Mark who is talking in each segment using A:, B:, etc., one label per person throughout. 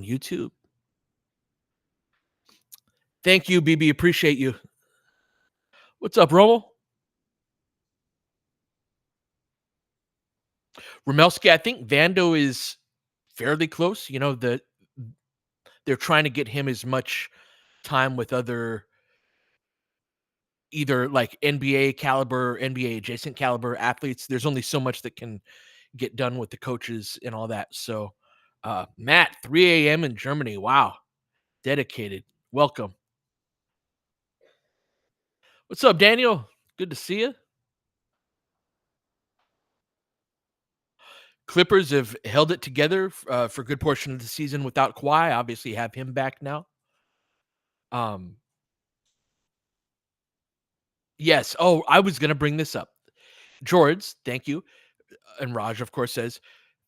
A: YouTube. Thank you, BB. Appreciate you. What's up, Romo? Romelski, I think Vando is fairly close. They're trying to get him as much time with other either like NBA caliber, NBA adjacent caliber athletes. There's only so much that can get done with the coaches and all that. So, Matt, 3 a.m. in Germany. Wow. Dedicated. Welcome. What's up, Daniel? Good to see you. Clippers have held it together for a good portion of the season without Kawhi. Obviously, have him back now. Um, yes. Oh, I was going to bring this up. George, thank you. And Raj, of course, says,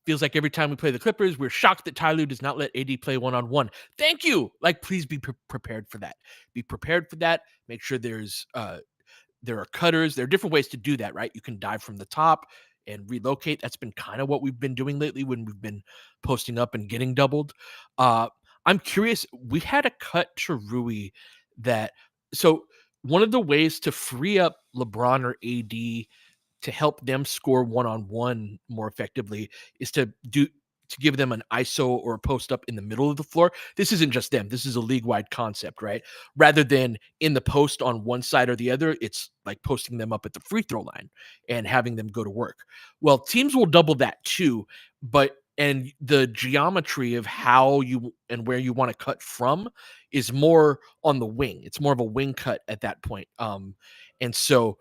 A: feels like every time we play the Clippers, we're shocked that Ty Lue does not let AD play one-on-one. Thank you. Like, please be prepared for that. Be prepared for that. Make sure there are cutters. There are different ways to do that, right? You can dive from the top and relocate. That's been kind of what we've been doing lately when we've been posting up and getting doubled. I'm curious. We had a cut to Rui that so one of the ways to free up LeBron or AD to help them score one-on-one more effectively is to give them an ISO or a post up in the middle of the floor. This isn't just them. This is a league-wide concept, right? Rather than in the post on one side or the other, it's like posting them up at the free throw line and having them go to work. Well, teams will double that too, and the geometry of how you and where you want to cut from is more on the wing. It's more of a wing cut at that point. And so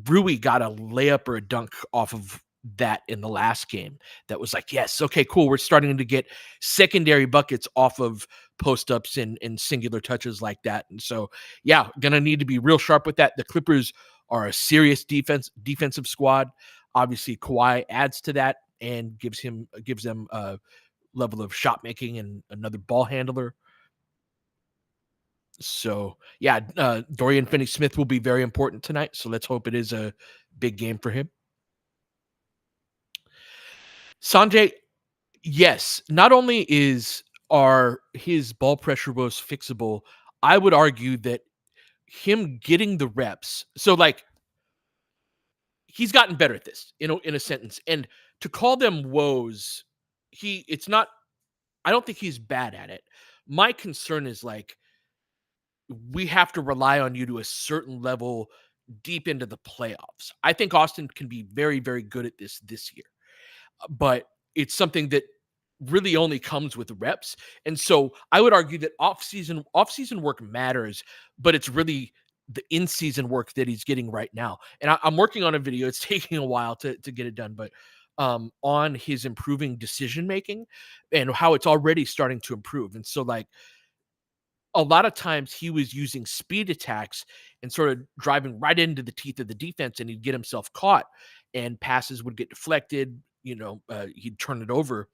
A: Rui got a layup or a dunk off of that in the last game. That was like, yes, okay, cool. We're starting to get secondary buckets off of post ups and singular touches like that. And so, yeah, gonna need to be real sharp with that. The Clippers are a serious defensive squad. Obviously, Kawhi adds to that and gives them a level of shot making and another ball handler. So yeah, Dorian Finney-Smith will be very important tonight. So let's hope it is a big game for him. Sanjay, yes, not only are his ball pressure woes fixable, I would argue that him getting the reps. So like he's gotten better at this, in a sentence. And to call them woes, it's not. I don't think he's bad at it. My concern is like we have to rely on you to a certain level deep into the playoffs. I think Austin can be very, very good at this year, but it's something that really only comes with reps. And so I would argue that off-season work matters, but it's really the in-season work that he's getting right now. And I'm working on a video. It's taking a while to get it done, but on his improving decision making and how it's already starting to improve. And so like a lot of times he was using speed attacks and sort of driving right into the teeth of the defense, and he'd get himself caught and passes would get deflected. He'd turn it over.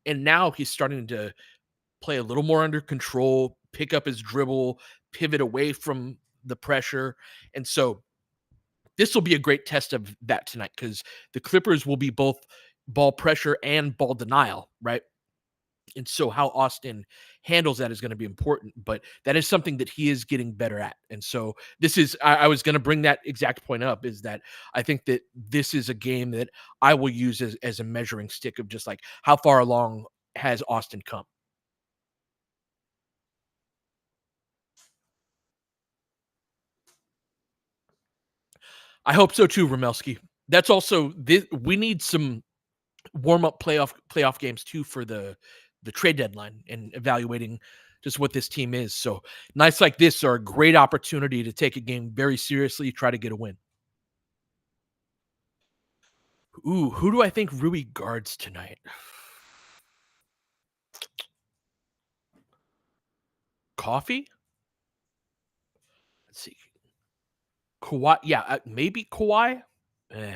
A: And now he's starting to play a little more under control, pick up his dribble, pivot away from the pressure. And so this will be a great test of that tonight because the Clippers will be both ball pressure and ball denial, right? And so how Austin handles that is going to be important, but that is something that he is getting better at. And so I was going to bring that exact point up, is that I think that this is a game that I will use as a measuring stick of just like how far along has Austin come. I hope so too, Romelski. That's also we need some warm up playoff games too for the trade deadline and evaluating just what this team is. So nights like this are a great opportunity to take a game very seriously, try to get a win. Ooh, who do I think Rui guards tonight? Coffee? Let's see. Kawhi. Yeah, maybe Kawhi. Eh.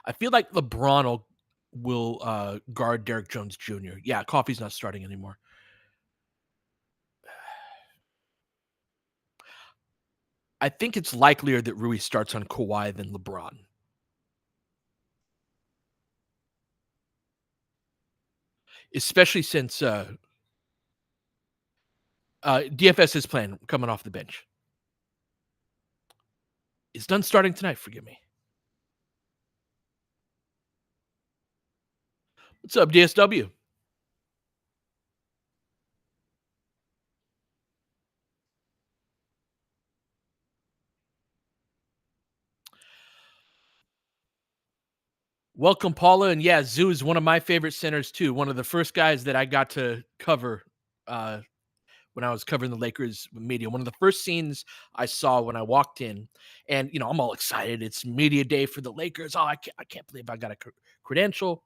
A: I feel like LeBron will guard Derek Jones Jr. Yeah, Coffee's not starting anymore. I think it's likelier that Rui starts on Kawhi than LeBron. especially since DFS is playing coming off the bench. It's done starting tonight. Forgive me. What's up, DSW? Welcome, Paula. And yeah, Zoo is one of my favorite centers too. One of the first guys that I got to cover uh, when I was covering the Lakers media. One of the first scenes I saw when I walked in, and I'm all excited. It's media day for the Lakers. Oh, I can't believe I got a credential.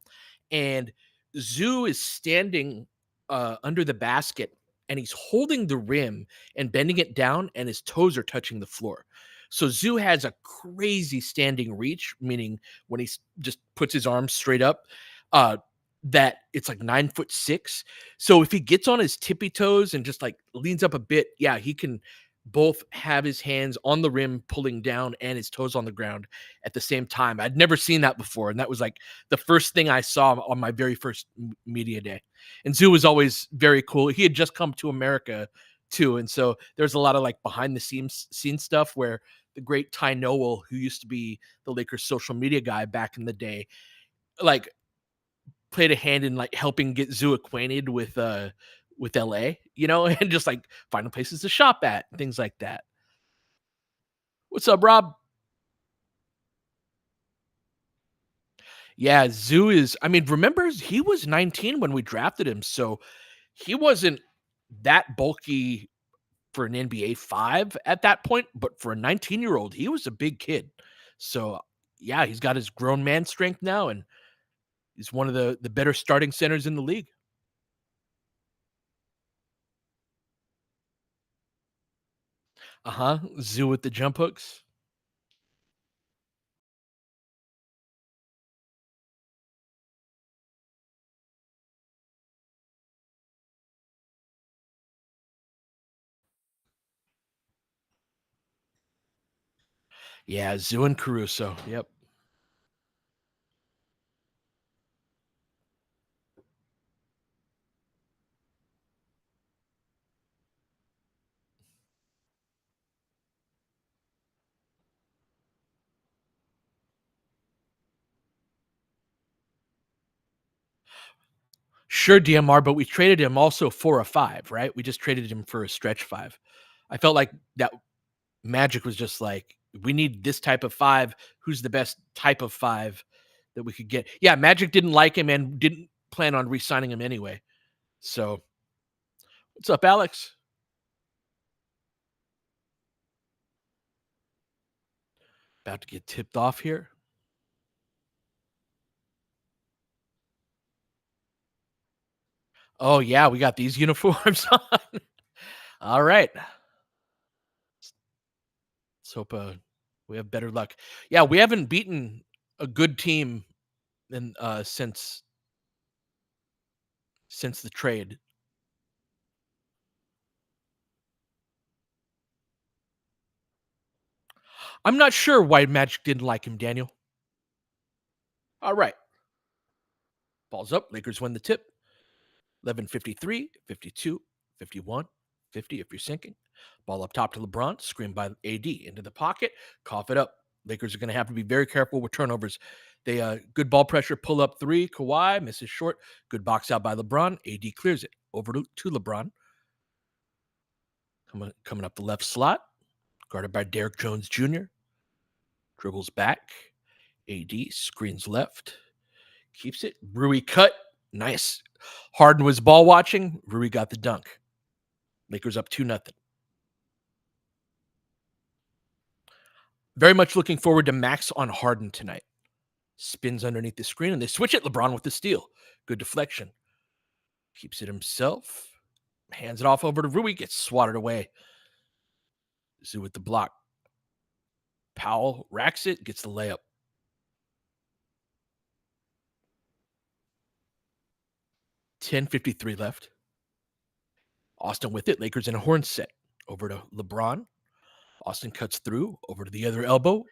A: And Zoo is standing under the basket, and he's holding the rim and bending it down, and his toes are touching the floor. So Zoo has a crazy standing reach, meaning when he just puts his arms straight up, uh, that it's like 9'6". So if he gets on his tippy toes and just like leans up a bit, yeah, he can both have his hands on the rim pulling down and his toes on the ground at the same time. I'd never seen that before, and that was like the first thing I saw on my very first media day. And Zoo was always very cool. He had just come to America too, and so there's a lot of like behind the scenes scene stuff where the great Ty Nowell, who used to be the Lakers social media guy back in the day, like played a hand in like helping get Zoo acquainted with LA, and just like finding places to shop at, things like that. What's up, Rob? Yeah, Zoo is, I mean, remember he was 19 when we drafted him, so he wasn't that bulky for an NBA 5 at that point, but for a 19-year-old, he was a big kid. So, yeah, he's got his grown man strength now, and he's one of the better starting centers in the league. Uh-huh. Zoo with the jump hooks. Yeah, Zoo and Caruso. Yep. Sure, DMR, but we traded him also for a 5, right? We just traded him for a stretch 5. I felt like that Magic was just like, we need this type of 5. Who's the best type of 5 that we could get? Yeah, Magic didn't like him and didn't plan on re-signing him anyway. So, what's up, Alex? About to get tipped off here. Oh yeah, we got these uniforms on. All right. Let's hope we have better luck. Yeah, we haven't beaten a good team in since the trade. I'm not sure why Magic didn't like him, Daniel. All right. Balls up. Lakers win the tip. 11:53, 52, 51, 50 if you're sinking. Ball up top to LeBron. Screen by AD into the pocket. Cough it up. Lakers are going to have to be very careful with turnovers. They good ball pressure. Pull up three. Kawhi misses short. Good box out by LeBron. AD clears it over to LeBron. Coming up the left slot. Guarded by Derrick Jones Jr. Dribbles back. AD screens left. Keeps it. Rui cut. Nice. Harden was ball watching. Rui got the dunk. Lakers up 2-0. Very much looking forward to Max on Harden tonight. Spins underneath the screen and they switch it. LeBron with the steal. Good deflection. Keeps it himself. Hands it off over to Rui. Gets swatted away. Zoo with the block. Powell racks it. Gets the layup. 10:53 left. Austin with it. Lakers in a horn set. Over to LeBron. Austin cuts through. Over to the other elbow.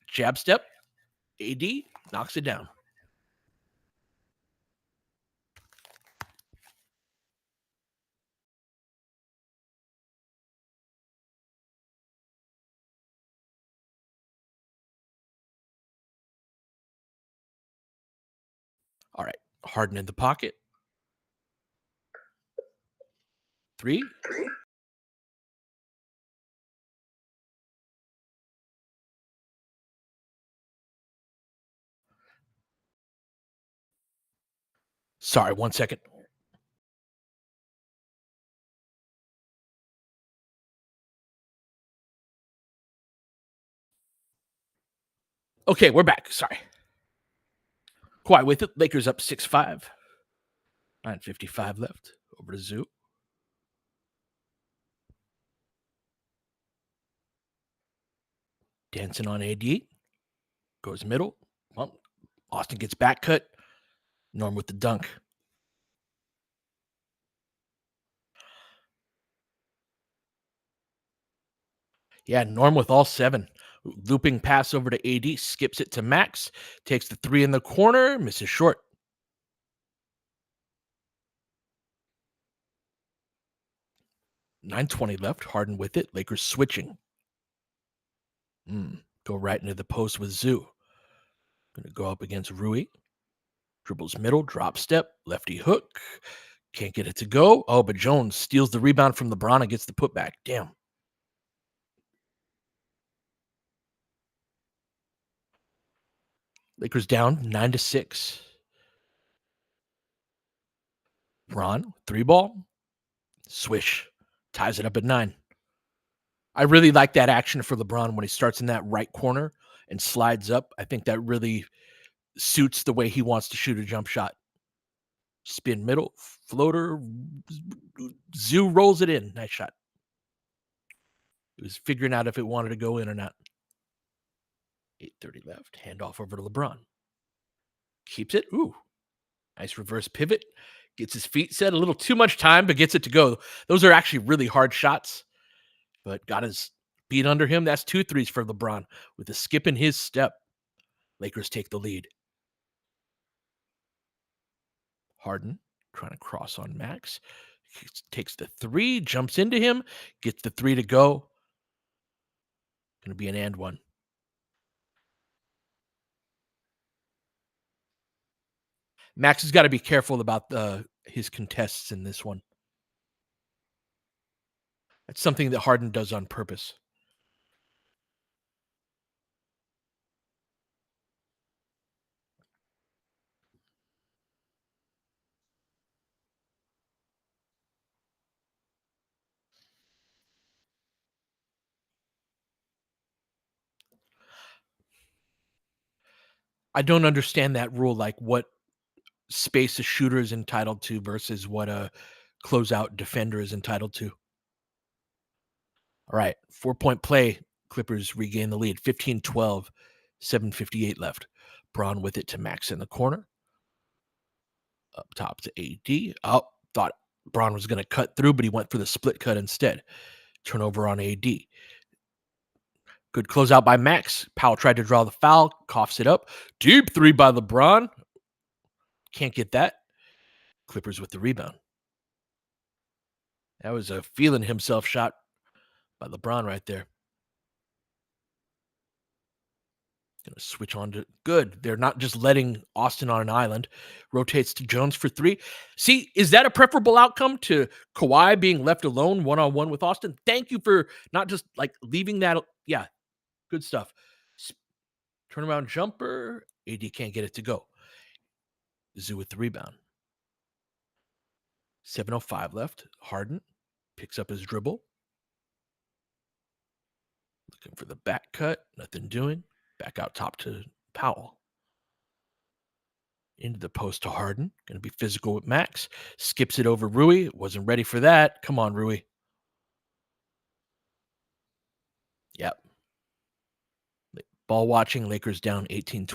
A: Jab step. AD knocks it down. All right. Harden in the pocket. 3. Sorry, 1 second. Okay, we're back. Sorry. Quiet with it. Lakers up 6-5. 9:55 left. Over to Zoo. Dancing on AD. Goes middle. Well, Austin gets back cut. Norm with the dunk. Yeah, Norm with all 7. Looping pass over to AD. Skips it to Max. Takes the 3 in the corner. Misses short. 9:20 left. Harden with it. Lakers switching. Go right into the post with Zoo. Going to go up against Rui. Dribbles middle, drop step, lefty hook. Can't get it to go. Oh, but Jones steals the rebound from LeBron and gets the putback. Damn. Lakers down 9-6. Bron, 3 ball. Swish. Ties it up at 9. I really like that action for LeBron when he starts in that right corner and slides up. I think that really suits the way he wants to shoot a jump shot. Spin middle, floater. Zoo rolls it in. Nice shot. He was figuring out if it wanted to go in or not. 8:30 left. Handoff over to LeBron. Keeps it. Ooh. Nice reverse pivot. Gets his feet set. A little too much time, but gets it to go. Those are actually really hard shots, but got his feet under him. That's 2 threes for LeBron with a skip in his step. Lakers take the lead. Harden trying to cross on Max. He takes the 3, jumps into him, gets the 3 to go. Going to be an and one. Max has got to be careful about his contests in this one. That's something that Harden does on purpose. I don't understand that rule, like what space a shooter is entitled to versus what a closeout defender is entitled to. All right, 4-point play. Clippers regain the lead, 15-12, 7:58 left. Braun with it to Max in the corner. Up top to AD. Oh, thought Braun was going to cut through, but he went for the split cut instead. Turnover on AD. Good closeout by Max. Powell tried to draw the foul, coughs it up. Deep 3 by LeBron. Can't get that. Clippers with the rebound. That was a feeling himself shot by LeBron right there. Gonna switch on to good. They're not just letting Austin on an island. Rotates to Jones for 3. See, is that a preferable outcome to Kawhi being left alone one-on-one with Austin? Thank you for not just like leaving that. Yeah, good stuff. Turnaround jumper. AD can't get it to go. Zoo with the rebound. 7:05 left. Harden picks up his dribble. Looking for the back cut. Nothing doing. Back out top to Powell. Into the post to Harden. Going to be physical with Max. Skips it over Rui. Wasn't ready for that. Come on, Rui. Yep. Ball watching. Lakers down 18-12.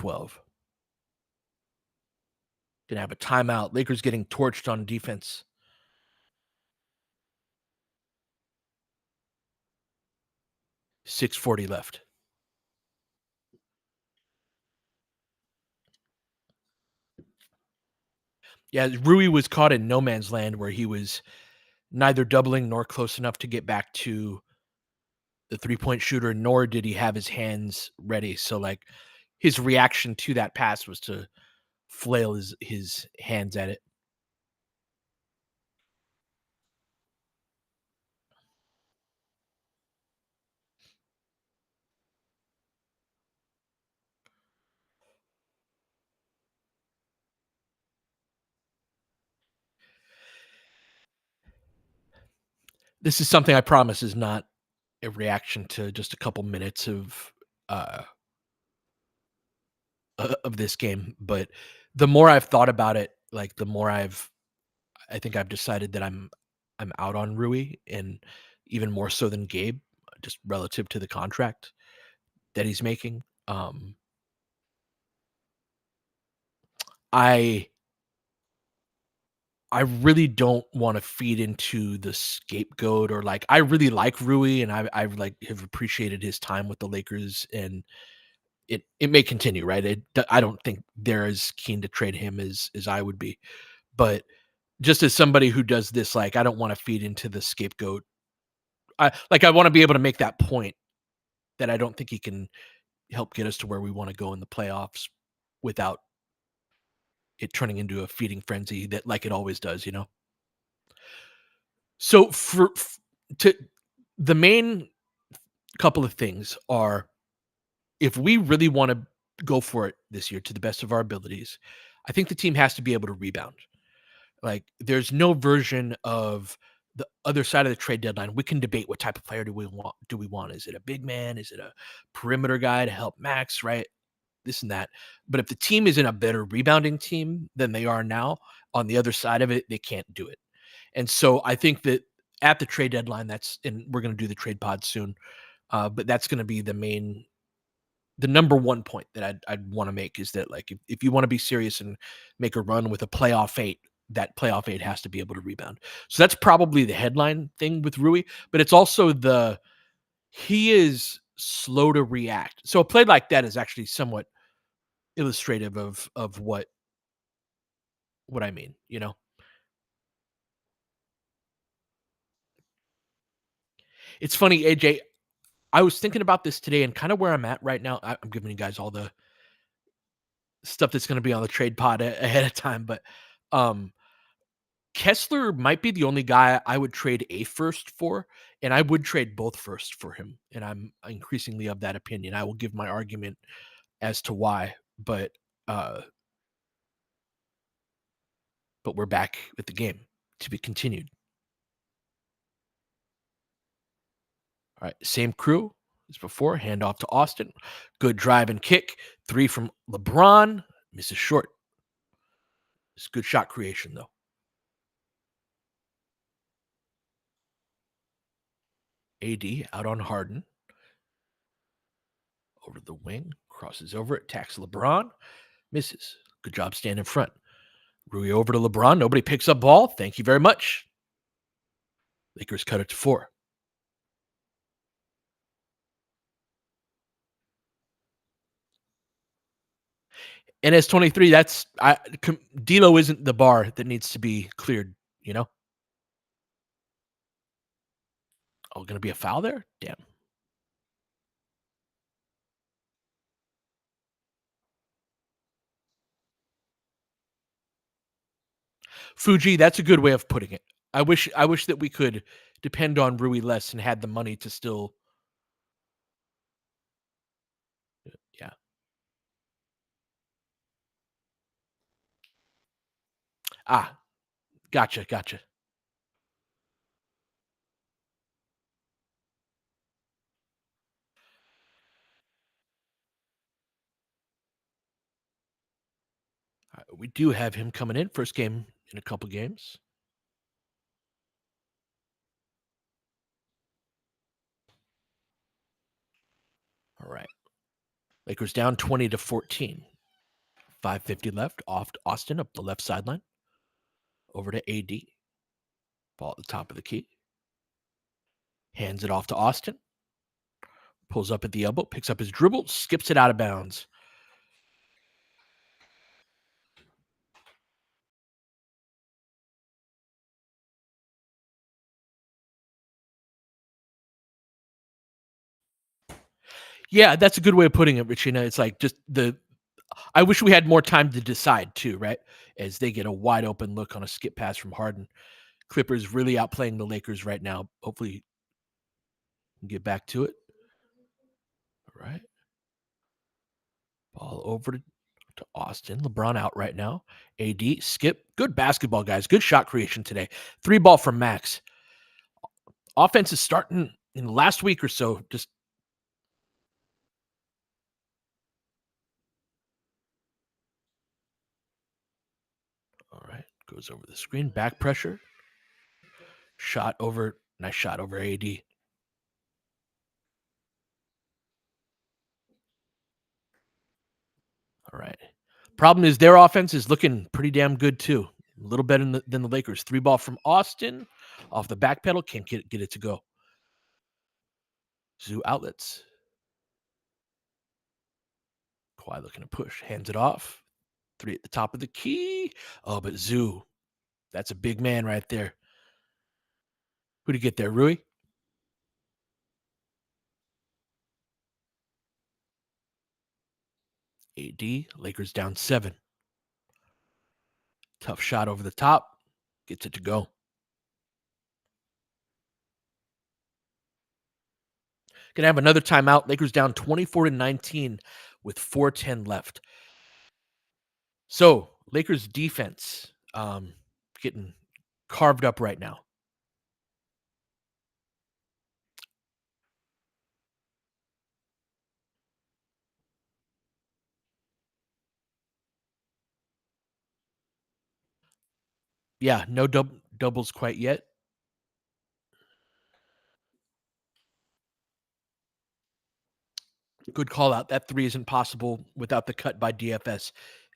A: Going to have a timeout. Lakers getting torched on defense. 6:40 left. Yeah, Rui was caught in no man's land where he was neither doubling nor close enough to get back to the 3-point shooter, nor did he have his hands ready. So, like, his reaction to that pass was to flail his hands at it. This is something I promise is not a reaction to just a couple minutes uh of this game, but the more I've thought about it, like the more I think I've decided that I'm out on Rui, and even more so than Gabe, just relative to the contract that he's making. I I really don't want to feed into the scapegoat, or like I really like Rui, and I like have appreciated his time with the Lakers, and it may continue, right? I don't think they're as keen to trade him as I would be, but just as somebody who does this, like I don't want to feed into the scapegoat. I want to be able to make that point that I don't think he can help get us to where we want to go in the playoffs without it turning into a feeding frenzy that like it always does, you know. So to the main couple of things are, if we really want to go for it this year to the best of our abilities, I think the team has to be able to rebound. Like, there's no version of the other side of the trade deadline. We can debate what type of player do we want. Do we want? Is it a big man? Is it a perimeter guy to help Max? Right, this and that. But if the team is in a better rebounding team than they are now, on the other side of it, they can't do it. And so I think that at the trade deadline, and we're going to do the trade pod soon, but that's going to be the number one point that I'd want to make, is that like if you want to be serious and make a run with a playoff eight, that playoff eight has to be able to rebound. So that's probably the headline thing with Rui, but it's also he is slow to react. So a play like that is actually somewhat illustrative of what I mean, you know. It's funny, AJ. I was thinking about this today, and kind of where I'm at right now. I'm giving you guys all the stuff that's going to be on the trade pod ahead of time, but um Kessler might be the only guy I would trade a first for, and I would trade both first for him. And I'm increasingly of that opinion. I will give my argument as to why, uh, but we're back with the game to be continued. All right, same crew as before. Hand off to Austin. Good drive and kick. Three from LeBron. Misses short. It's good shot creation though. AD out on Harden. Over the wing. Crosses over. Attacks LeBron. Misses. Good job staying in front. Rui over to LeBron. Nobody picks up ball. Thank you very much. Lakers cut it to 4. And as 23, D'Lo isn't the bar that needs to be cleared, you know? Oh, gonna be a foul there? Damn. Fuji, that's a good way of putting it. I wish that we could depend on Rui less and had the money to still. Yeah. Ah, gotcha, gotcha. We do have him coming in, first game in a couple games. All right. Lakers down 20-14. 5:50 left. Off to Austin up the left sideline. Over to AD. Ball at the top of the key. Hands it off to Austin. Pulls up at the elbow, picks up his dribble, skips it out of bounds. Yeah, that's a good way of putting it, Richie. It's like just I wish we had more time to decide too, right? As they get a wide open look on a skip pass from Harden. Clippers really outplaying the Lakers right now. Hopefully, we can get back to it. All right. Ball over to Austin. LeBron out right now. AD, skip. Good basketball, guys. Good shot creation today. 3 ball from Max. Offense is starting in the last week or so. Just all right. Goes over the screen. Back pressure. Shot over. Nice shot over AD. All right. Problem is their offense is looking pretty damn good too. A little better than the Lakers. 3 ball from Austin off the back pedal. Can't get it to go. Zoo outlets. Kawhi looking to push. Hands it off. 3 at the top of the key. Oh, but Zoo. That's a big man right there. Who'd he get there? Rui? AD. Lakers down 7. Tough shot over the top. Gets it to go. Gonna have another timeout. Lakers down 24-19 with 4:10 left. So Lakers defense getting carved up right now. Yeah, no doubles quite yet. Good call out. That 3 isn't possible without the cut by DFS.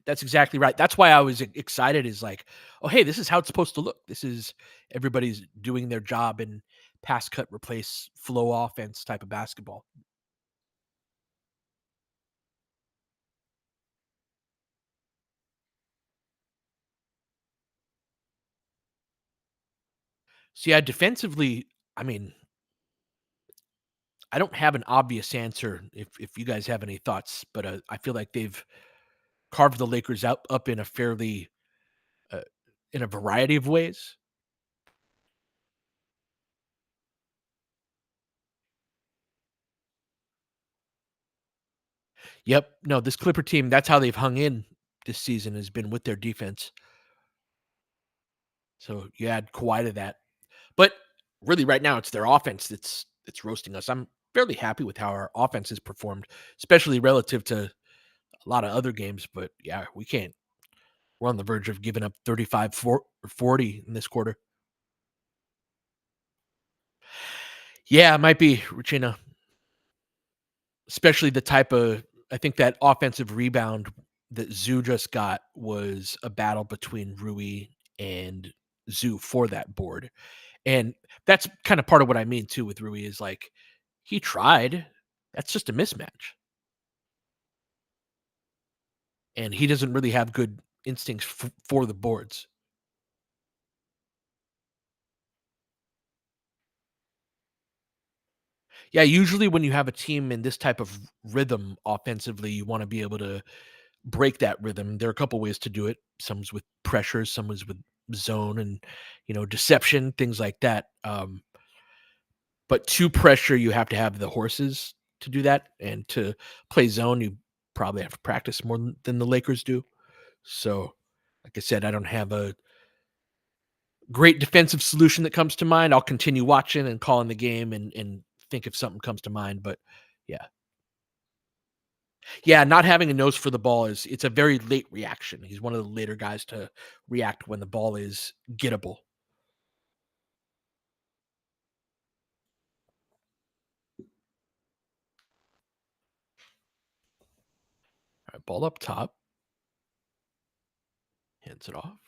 A: That's exactly right. That's why I was excited is like, oh, hey, this is how it's supposed to look. This is everybody's doing their job in pass cut replace flow offense type of basketball. So yeah, defensively, I mean, I don't have an obvious answer if you guys have any thoughts, but I feel like they've carved the Lakers out up in a fairly uh, in a variety of ways. Yep. No, this Clipper team, that's how they've hung in this season has been with their defense. So you add Kawhi to that. But really right now it's their offense that's roasting us. I'm fairly happy with how our offense has performed, especially relative to a lot of other games. But yeah, we can't. We're on the verge of giving up 35 or 40 in this quarter. Yeah, it might be Regina, especially the type of I think that offensive rebound that Zoo just got was a battle between Rui and Zoo for that board. And that's kind of part of what I mean too with Rui is like he tried. That's just a mismatch. And he doesn't really have good instincts for the boards. Yeah, usually when you have a team in this type of rhythm offensively, you want to be able to break that rhythm. There are a couple ways to do it. Some's with pressure, some is with zone and deception, things like that. But to pressure, you have to have the horses to do that, and to play zone, you probably have to practice more than the Lakers do. So, like I said, I don't have a great defensive solution that comes to mind. I'll continue watching and calling the game and think if something comes to mind. But yeah, yeah, not having a nose for the ball it's a very late reaction. He's one of the later guys to react when the ball is gettable. All right, ball up top, hands it off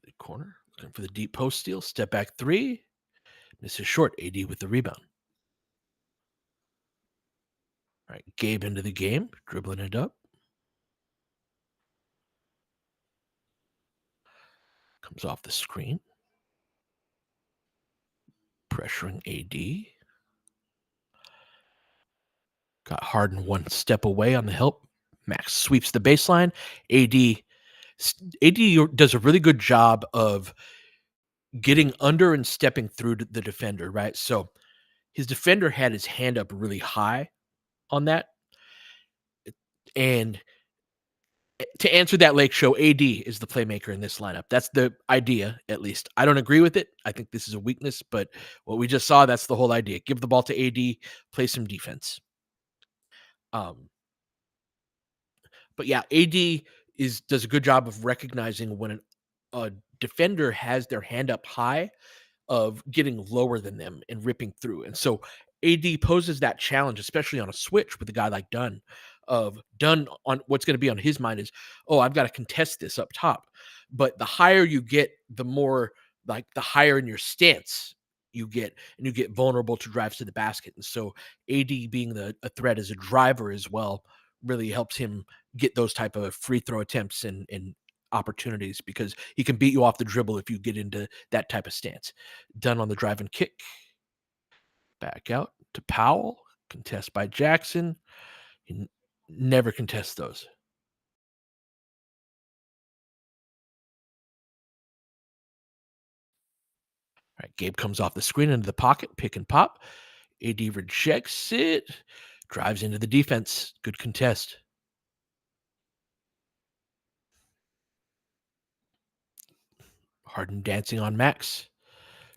A: the corner, looking for the deep post steal. Step back 3. This is short. AD with the rebound. All right, Gabe into the game, dribbling it up. Comes off the screen, pressuring AD. Got Harden one step away on the help. Max sweeps the baseline. AD AD does a really good job of getting under and stepping through the defender, right? So his defender had his hand up really high on that. And to answer that Lake Show, AD is the playmaker in this lineup. That's the idea, at least. I don't agree with it. I think this is a weakness, but what we just saw, that's the whole idea. Give the ball to AD, play some defense. Um, but yeah, AD does a good job of recognizing when a defender has their hand up high of getting lower than them and ripping through. And so AD poses that challenge, especially on a switch with a guy like Dunn. Of Dunn on what's going to be on his mind is, oh, I've got to contest this up top. But the higher you get, the more like the higher in your stance you get, and you get vulnerable to drives to the basket. And so AD being a threat as a driver as well really helps him get those type of free throw attempts and opportunities because he can beat you off the dribble if you get into that type of stance. Done on the drive and kick. Back out to Powell. Contest by Jackson. He never contests those. All right, Gabe comes off the screen into the pocket, pick and pop. AD rejects it. Drives into the defense. Good contest. Harden dancing on Max.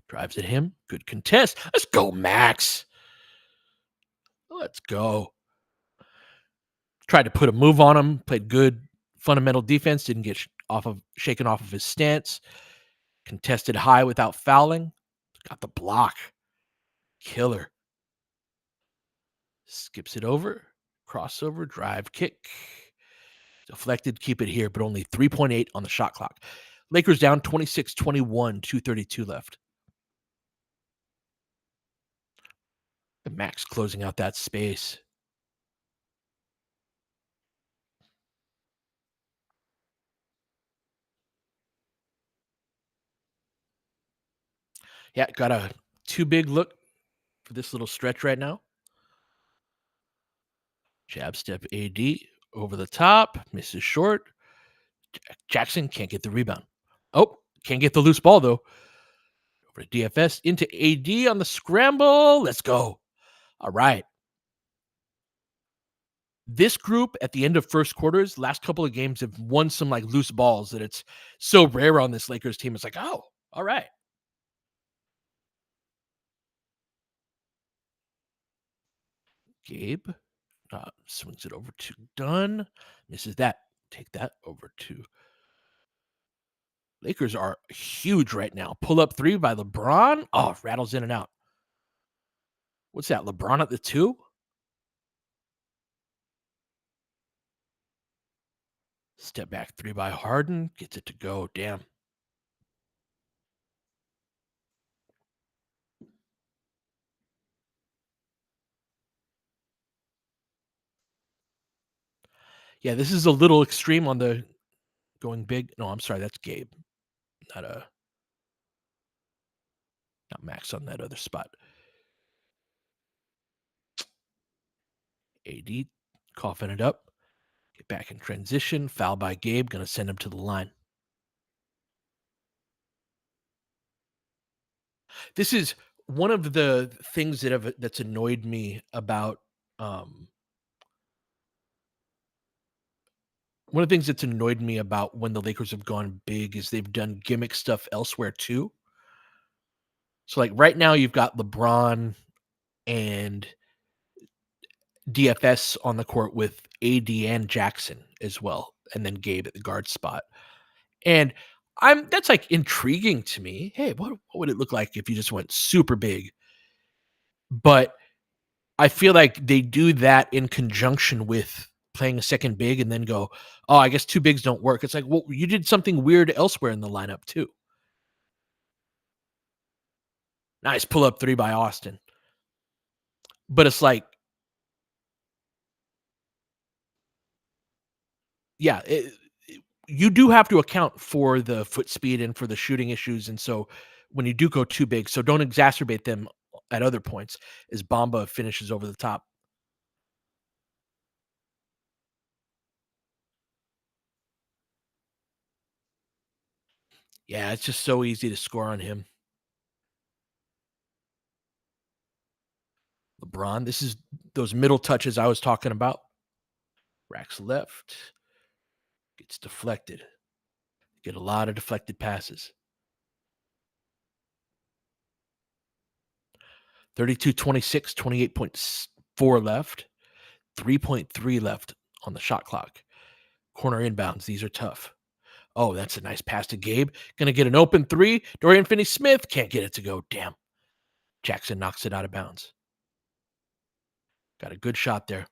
A: Drives at him. Good contest. Let's go, Max. Let's go. Tried to put a move on him. Played good fundamental defense. Didn't get shaken off of his stance. Contested high without fouling. Got the block. Killer. Skips it over. Crossover. Drive kick. Deflected. Keep it here, but only 3.8 on the shot clock. Lakers down 26-21. 2:32 left. And Max closing out that space. Yeah, got a too big look for this little stretch right now. Jab step AD over the top. Misses short. Jackson can't get the rebound. Oh, can't get the loose ball, though. Over to DFS into AD on the scramble. Let's go. All right. This group at the end of first quarters, last couple of games have won some like loose balls that it's so rare on this Lakers team. It's like, oh, all right. Gabe swings it over to Dunn. Misses that. Take that over to Lakers are huge right now. Pull up three by LeBron. Oh, rattles in and out. What's that? LeBron at the two? Step back three by Harden. Gets it to go. Damn. Yeah, this is a little extreme on the going big. No, I'm sorry. That's Gabe. Not not Max on that other spot. AD coughing it up. Get back in transition. Foul by Gabe. Going to send him to the line. This is one of the things that's annoyed me about one of the things that's annoyed me about when the Lakers have gone big is they've done gimmick stuff elsewhere too. So like right now you've got LeBron and DFS on the court with AD and Jackson as well, and then Gabe at the guard spot. And that's like intriguing to me. Hey, what would it look like if you just went super big? But I feel like they do that in conjunction with playing a second big and then go, oh, I guess two bigs don't work. It's like, well, you did something weird elsewhere in the lineup too. Nice pull up three by Austin. But it's like, yeah, you do have to account for the foot speed and for the shooting issues. And so when you do go too big, so don't exacerbate them at other points as Bamba finishes over the top. Yeah, it's just so easy to score on him. LeBron, this is those middle touches I was talking about. Racks left, gets deflected. Get a lot of deflected passes. 32-26, 28.4 left, 3.3 left on the shot clock. Corner inbounds. These are tough. Oh, that's a nice pass to Gabe. Gonna get an open three. Dorian Finney-Smith can't get it to go. Damn. Jackson knocks it out of bounds. Got a good shot there.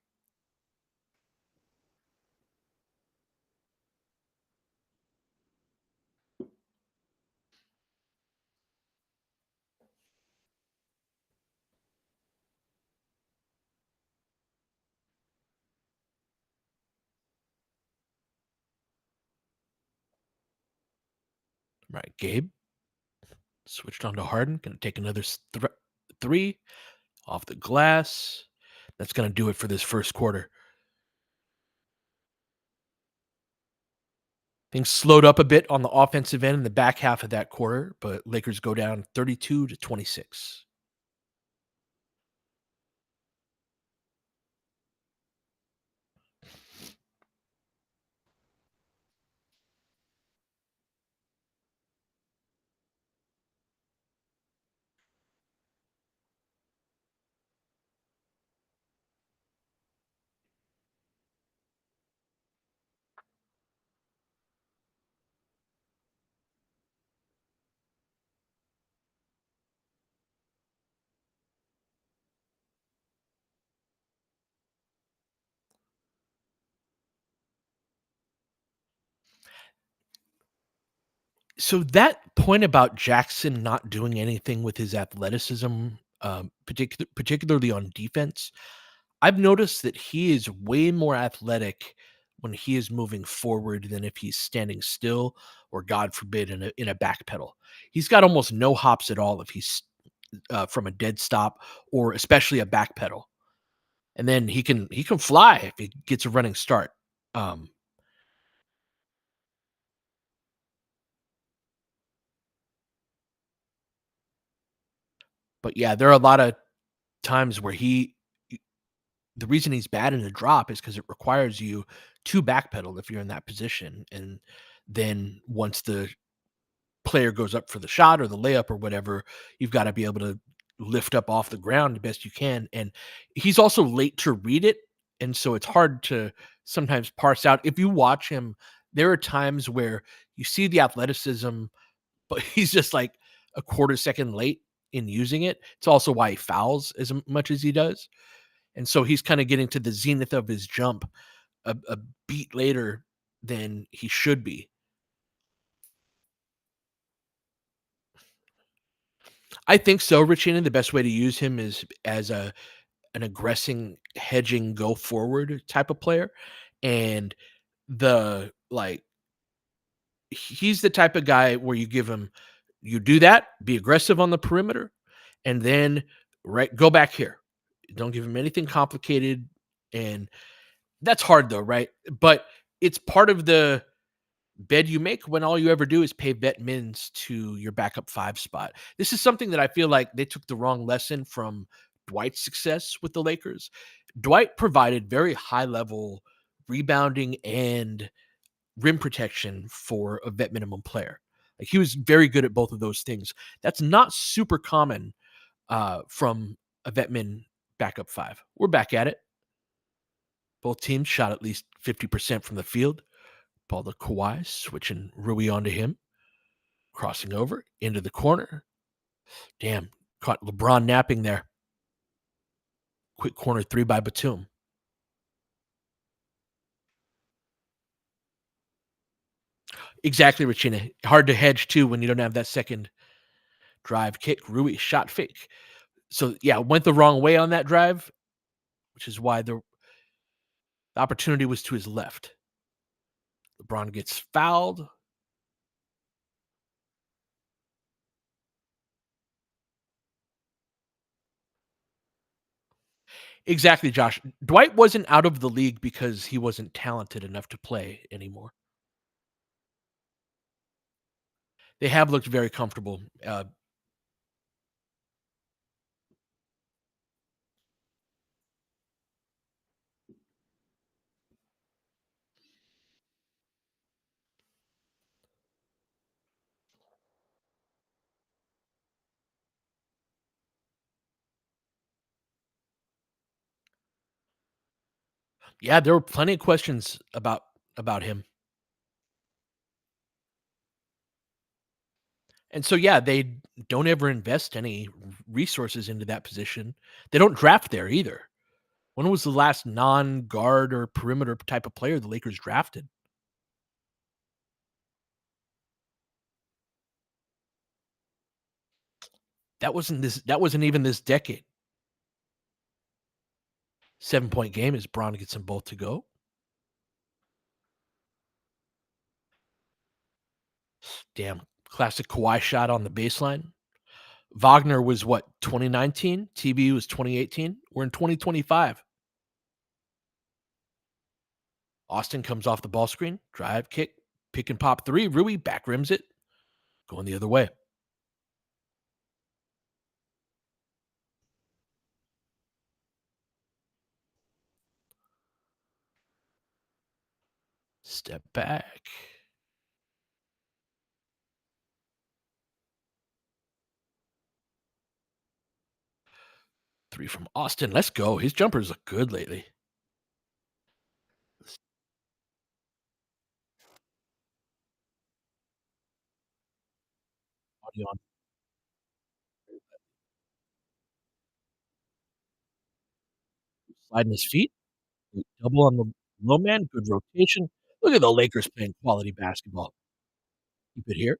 A: Right, Gabe switched on to Harden. Gonna take another three off the glass. That's gonna do it for this first quarter. Things slowed up a bit on the offensive end in the back half of that quarter, but Lakers go down 32-26. So that point about Jackson not doing anything with his athleticism, particularly on defense, I've noticed that he is way more athletic when he is moving forward than if he's standing still or, God forbid, in a back pedal. He's got almost no hops at all if he's from a dead stop or especially a back pedal, and then he can fly if he gets a running start. Um, but yeah, there are a lot of times where the reason he's bad in a drop is because it requires you to backpedal if you're in that position. And then once the player goes up for the shot or the layup or whatever, you've got to be able to lift up off the ground the best you can. And he's also late to read it. And so it's hard to sometimes parse out. If you watch him, there are times where you see the athleticism, but he's just like a quarter second late in using it. It's also why he fouls as much as he does. And so he's kind of getting to the zenith of his jump a beat later than he should be. I think so, Richie. The best way to use him is as an aggressing, hedging, go forward type of player. And the like he's the type of guy where you give him you do that, be aggressive on the perimeter, and then right go back here. Don't give him anything complicated. And that's hard though, right? But it's part of the bed you make when all you ever do is pay vet mins to your backup five spot. This is something that I feel like they took the wrong lesson from Dwight's success with the Lakers. Dwight provided very high level rebounding and rim protection for a vet minimum player. Like he was very good at both of those things. That's not super common from a vet min backup five. We're back at it. Both teams shot at least 50% from the field. Ball to Kawhi, switching Rui onto him, crossing over into the corner. Damn, caught LeBron napping there. Quick corner three by Batum. Exactly, Richina. Hard to hedge too when you don't have that second drive kick. Rui shot fake. So yeah, went the wrong way on that drive, which is why the opportunity was to his left. LeBron gets fouled. Exactly, Josh. Dwight wasn't out of the league because he wasn't talented enough to play anymore. They have looked very comfortable. Yeah, there were plenty of questions about him. And so, yeah, they don't ever invest any resources into that position. They don't draft there either. When was the last non-guard or perimeter type of player the Lakers drafted? That wasn't even this decade. 7-point game is Braun gets them both to go. Damn, classic Kawhi shot on the baseline. Wagner was what, 2019? TB was 2018. We're in 2025. Austin comes off the ball screen, drive, kick, pick and pop three. Rui back rims it, going the other way. Step back. Three from Austin. Let's go. His jumpers look good lately. Audio on, sliding his feet. Double on the low man. Good rotation. Look at the Lakers playing quality basketball. Keep it here.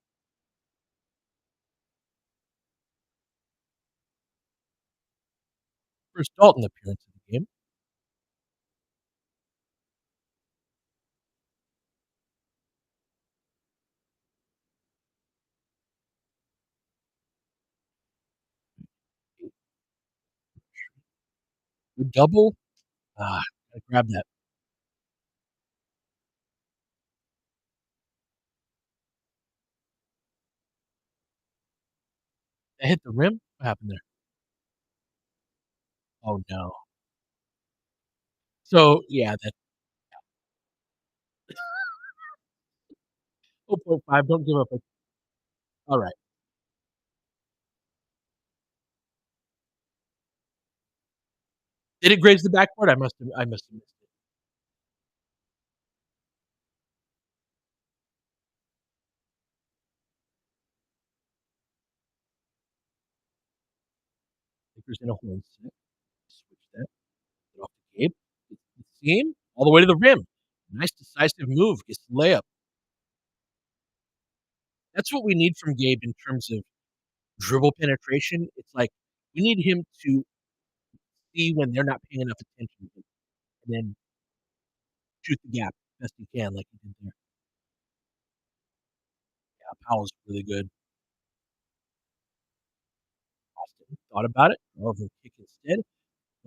A: First Dalton appearance in the game. Good double. Gotta grab that. That hit the rim. What happened there? Oh no. So yeah, that zero point 0.5. Don't give up. All right. Did it graze the backboard? I must have missed it. Lakers in a horn set. Switch that. Get off the Gabe. Gets the seam all the way to the rim. Nice decisive move. Gets the layup. That's what we need from Gabe in terms of dribble penetration. It's like we need him to see when they're not paying enough attention and then shoot the gap best he can, like he did there. Yeah, Powell's really good. Austin thought about it. Over kick instead.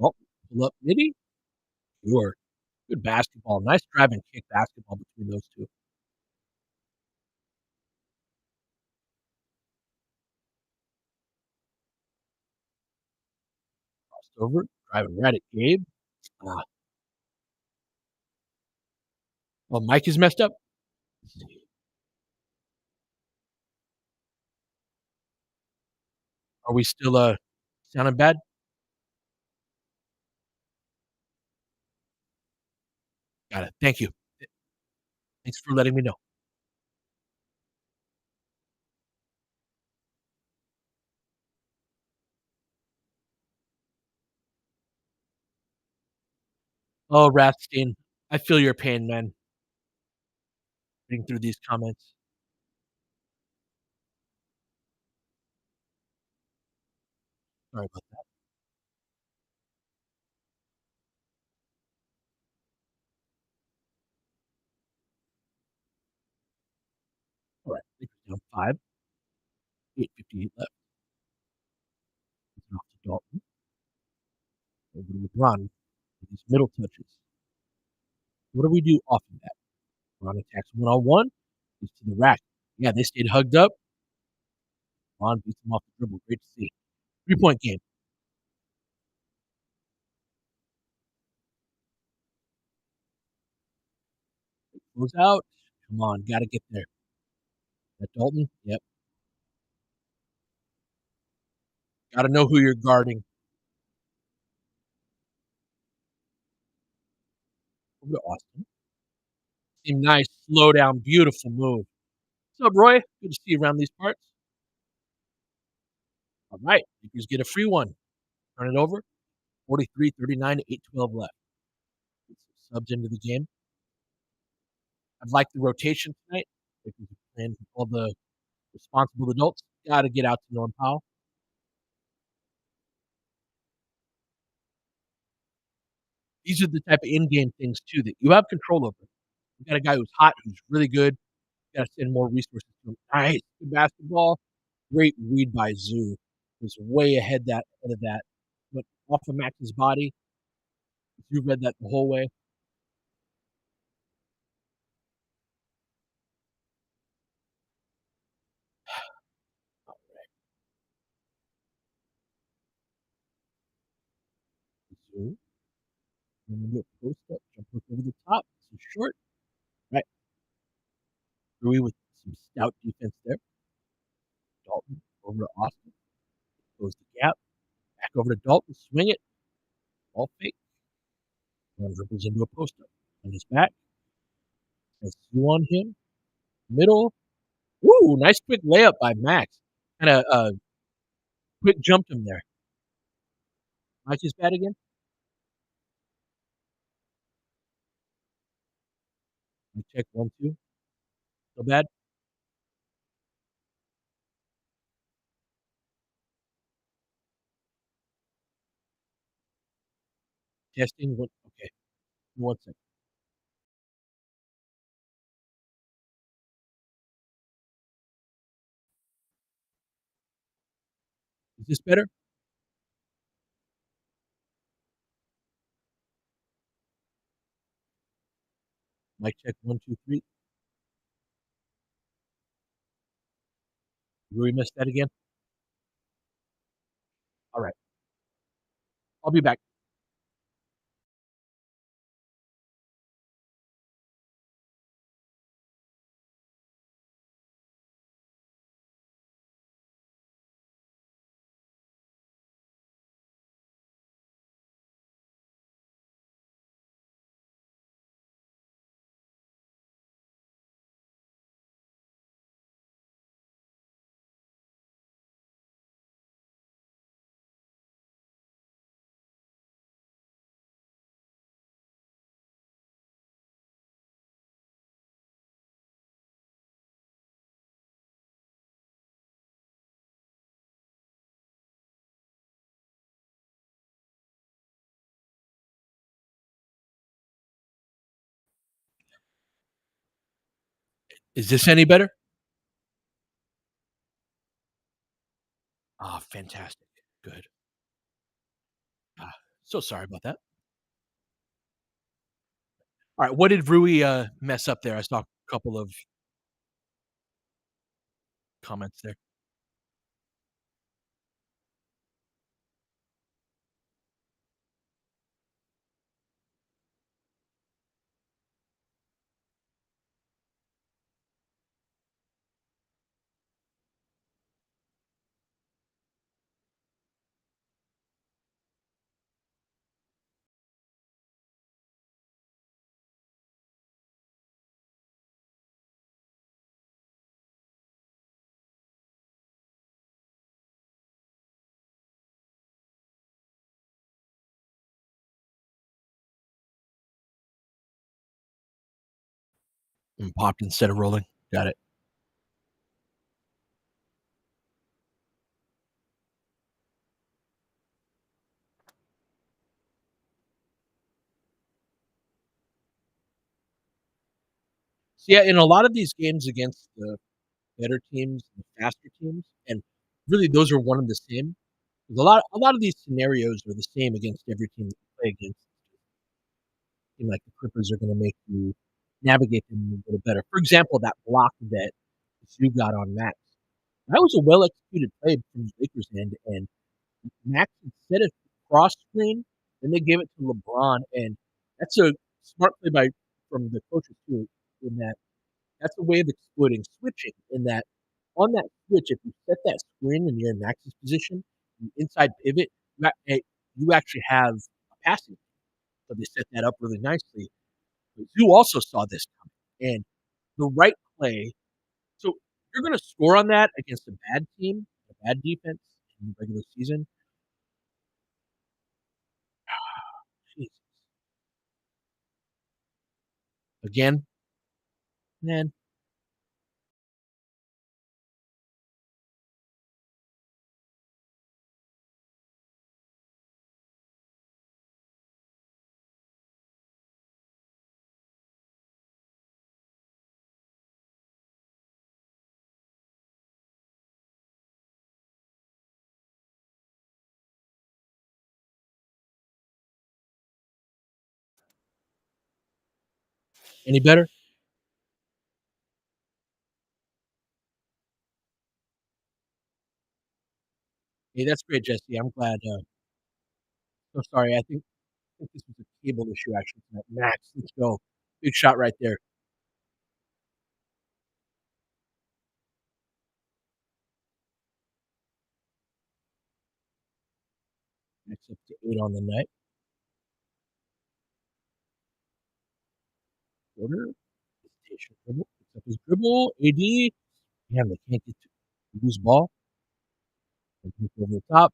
A: Oh, pull up midi. Sure. Good basketball. Nice drive and kick basketball between those two. Crossed over, driving right at Gabe. Ah, well, Mike is messed up. Are we still sounding bad? Got it. Thank you. Thanks for letting me know. Oh, Rathstein, I feel your pain, man, reading through these comments. Sorry about that. All right, Lakers down 5, 8:58 left. It's off to Dalton, over to LeBron with these middle touches. What do we do off of that? LeBron attacks one-on-one, gets to the rack. Yeah, they stayed hugged up. On, beats him off the dribble. Great to see. 3-point game. Goes out. Come on, gotta get there. That Dalton? Yep. Gotta know who you're guarding. Over to Austin. Seem nice, slow down, beautiful move. What's up, Roy? Good to see you around these parts. All right, Lakers get a free one. Turn it over. 43-39, 8:12 left. Get some subs into the game. I'd like the rotation tonight. Lakers are playing all the responsible adults. Gotta get out to Norm Powell. These are the type of in-game things too that you have control over. You got a guy who's hot, who's really good. You gotta send more resources to him. Nice. Good basketball. Great read by Zoo. Was way ahead of that. Went off of Max's body. Zoo read that the whole way. Zoo. And then get post up, jump hook over the top. Some short. Right. Rui with some stout defense there. Dalton over to Austin. Close the gap. Back over to Dalton. Swing it. All fake. And dribbles into a post up. On his back. Has Zoo on him. Middle. Woo! Nice quick layup by Max. Kind of quick jumped him there. Mike is bad again. I check 1, 2. So bad. Testing. What? Okay. 1 second. Is this better? Mic check 1, 2, 3. Rui missed that again. All right. I'll be back. Is this any better? Ah, fantastic. Good. Ah, so sorry about that. All right. What did Rui mess up there? I saw a couple of comments there. And popped instead of rolling. Got it. So, yeah, in a lot of these games against the better teams, the faster teams, and really those are one and the same. A lot of these scenarios are the same against every team that you play against. Seem like the Clippers are going to make you navigate them a little better. For example, that block that you got on Max. That was a well executed play from the Lakers end, and Max instead of cross screen, then they gave it to LeBron, and that's a smart play by from the coaches too. In that, that's a way of exploiting switching. In that, on that switch, if you set that screen and you're in Max's position, the inside pivot, you actually have a passing. So they set that up really nicely. But Zoo also saw this coming, and the right play. So you're going to score on that against a bad team, a bad defense in the regular season. Jesus. Again, man, any better? Hey, that's great, Jesse. I'm glad. So sorry. I think this was a cable issue actually tonight. Max, let's go. Big shot right there. Max up to 8 on the night. Quarter. Hesitation. Dribble. Picks up his dribble. AD. Damn, they can't get to lose ball. Over the top.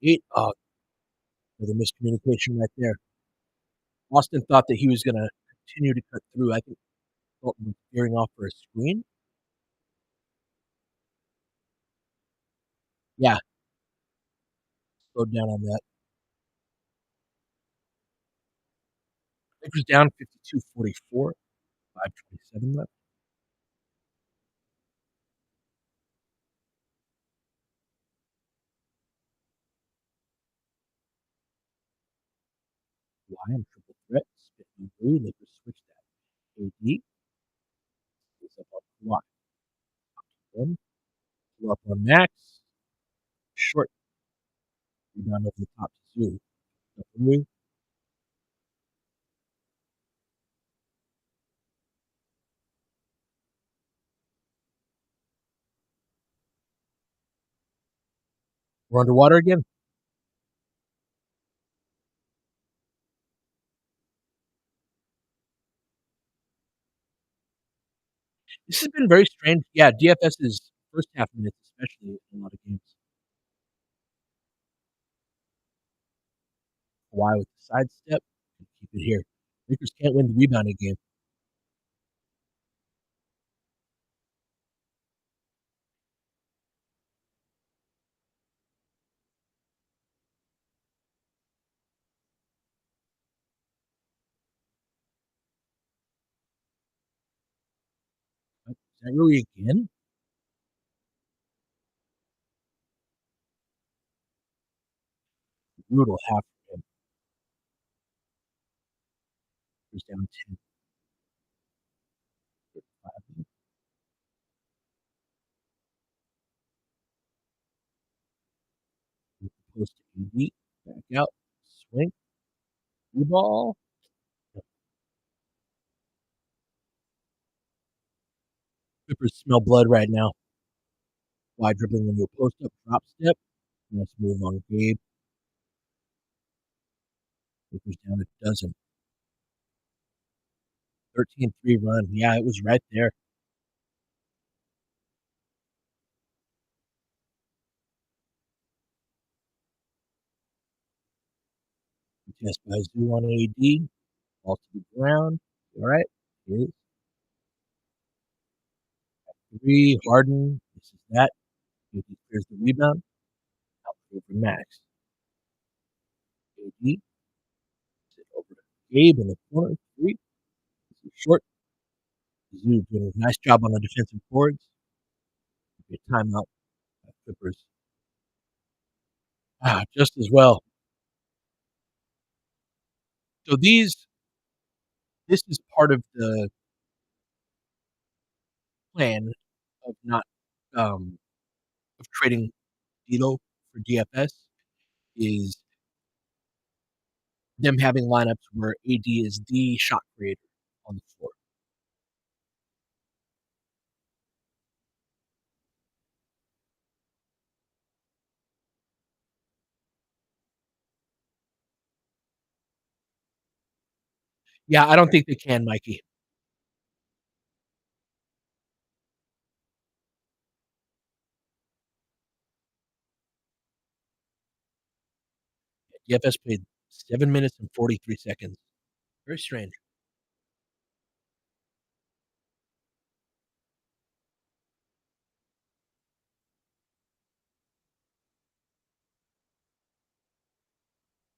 A: 8. Oh, the miscommunication right there. Austin thought that he was going to continue to cut through. I think Dalton was veering off for a screen. Yeah, slowed down on that. Lakers down 52-44. 5:27 left. Lion triple threat. Spitting three. Lakers switch that. AD is up on Kawhi. One. Pull up on Max. Short rebound over the top to Zoo. Rui. We're underwater again. This has been very strange. Yeah, DFS's first half minutes, especially in a lot of games. Kawhi with the sidestep. Keep it here. Lakers can't win the rebounding game. Is that Rui again? Brutal half for him. Lakers down 10. 5. Post to AD. Back out. Swing. Blue ball. Clippers smell blood right now. Wide dribbling into a post up drop step. Nice move on Gabe. Clippers down a dozen. 13-3 run. Yeah, it was right there. Contest by Zoo on AD. Ball to the ground. All right. Here's 3. Harden. This is that. AD clears the rebound. Out over Max. AD. Sit over to Gabe in the corner. 3. This is short. Zoo doing a nice job on the defensive boards. Get timeout. Clippers. Just as well. So this is part of the plan of not, um of trading D'Lo for DFS is them having lineups where AD is the shot creator on the floor. Yeah, I don't think they can, Mikey. DFS played 7 minutes and 43 seconds. Very strange.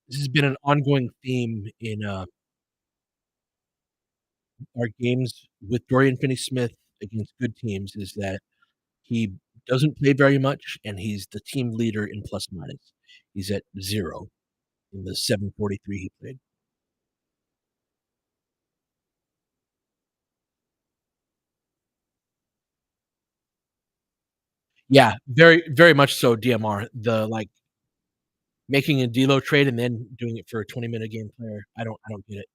A: This has been an ongoing theme in, our games with Dorian Finney-Smith against good teams is that he doesn't play very much, and he's the team leader in plus minus. He's at 0 in the 7:43 he played. Yeah, very much so DMR. The, like, making a D'Lo trade and then doing it for a 20-minute game player, I don't get it.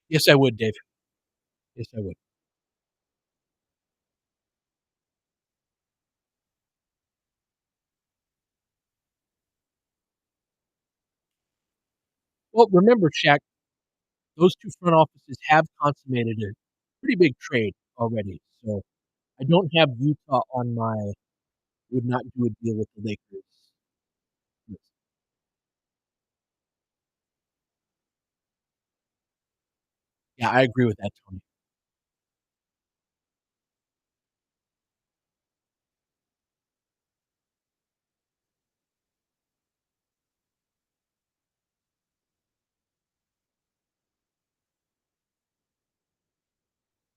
A: Yes, I would, Dave. Yes, I would. Well, remember, Shaq, those 2 front offices have consummated a pretty big trade already, so I don't have Utah on my would not do a deal with the Lakers list. Yeah, I agree with that, Tony.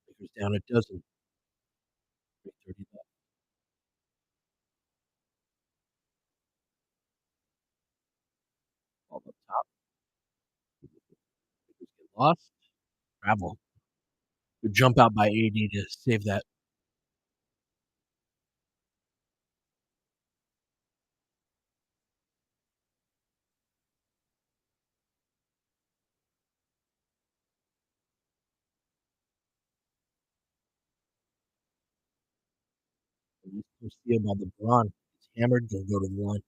A: Lakers down a dozen, 3:30 left, all up top. Lakers get lost. Travel. Good jump out by AD to save that. Nice close steal by LeBron. He's hammered, gonna go to the line.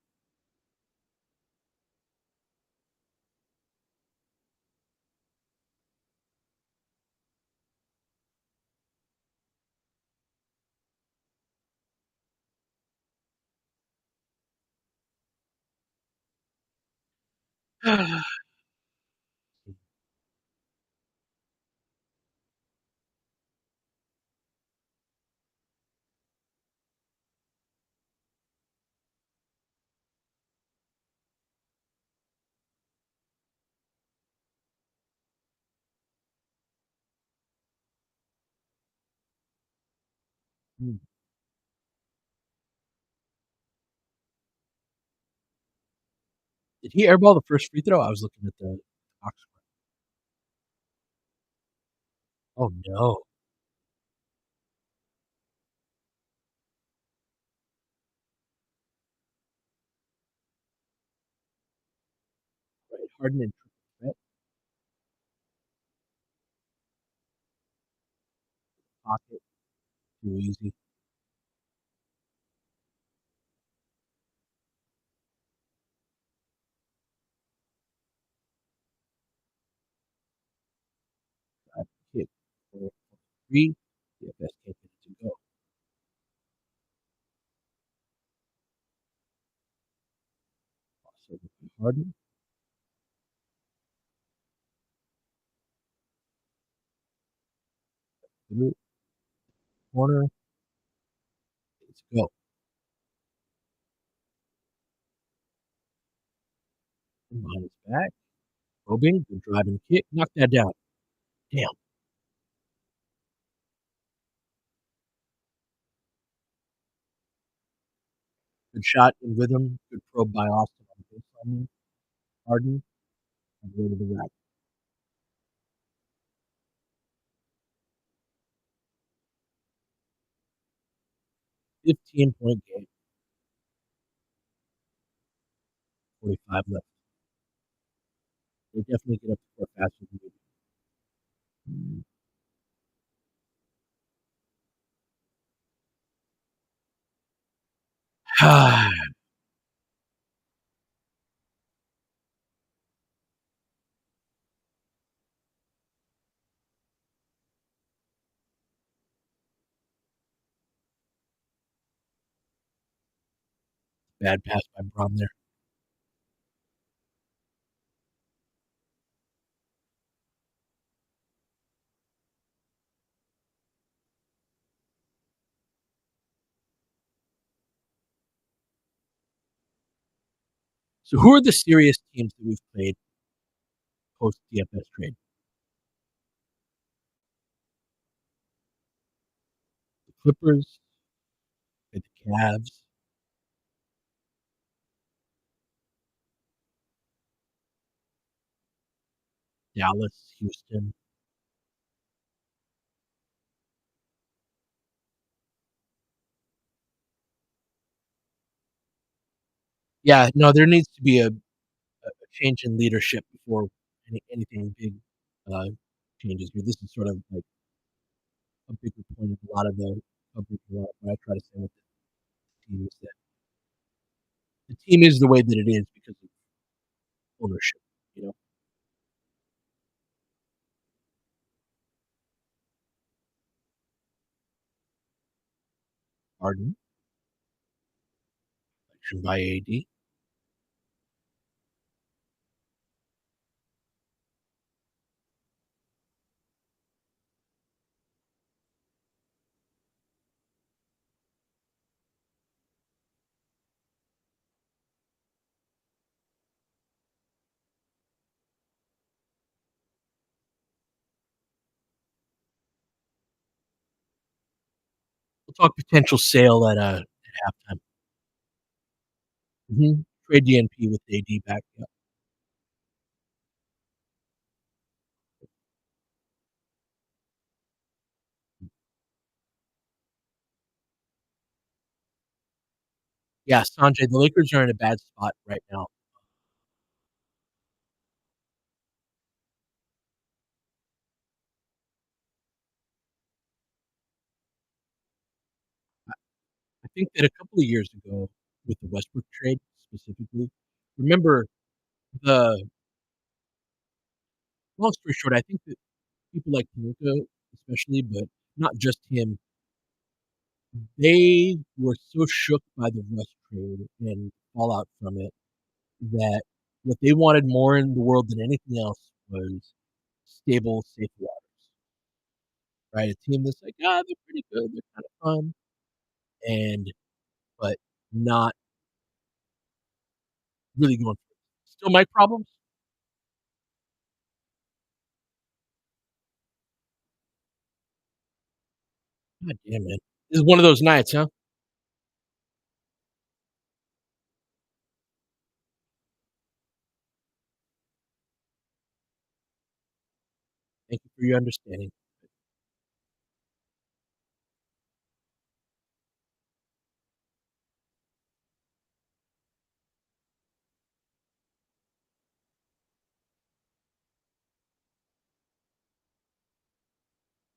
A: Hmm. Did he airball the first free throw? I was looking at the box score. Oh, no. Right, Harden and triple threat, pocket, too easy. Drive, kick, 4, 3. DFS can't get it to go. So Harden, through corner, let's go. Behind his back, probing, good driving kick, knock that down. Damn, good shot in rhythm, good probe by Austin on the baseline. Harden, on the way to the rack. 15-point game, 45 left. They definitely get up the court faster than we do. Bad pass by Braun there. So who are the serious teams that we've played post DFS trade? The Clippers, the Cavs, Dallas, Houston. Yeah, no, there needs to be a change in leadership before anything big uh, changes here. This is sort of like a bigger point of a lot of the coverage. What I try to say with the team is that the team is the way that it is because of ownership. You know, Harden, selection by AD. We'll talk potential sale at halftime. Trade DNP with AD back. Yeah. Yeah, Sanjay, the Lakers are in a bad spot right now. I think that a couple of years ago, with the Westbrook trade specifically, remember the long story short, I think that people like Luka, especially, but not just him, they were so shook by the Russ trade and fallout from it that what they wanted more in the world than anything else was stable, safe waters, right? A team that's like, ah, they're pretty good, they're kind of fun, and but not really going for it. Still Mike problems? God damn it. This is one of those nights, huh? Thank you for your understanding.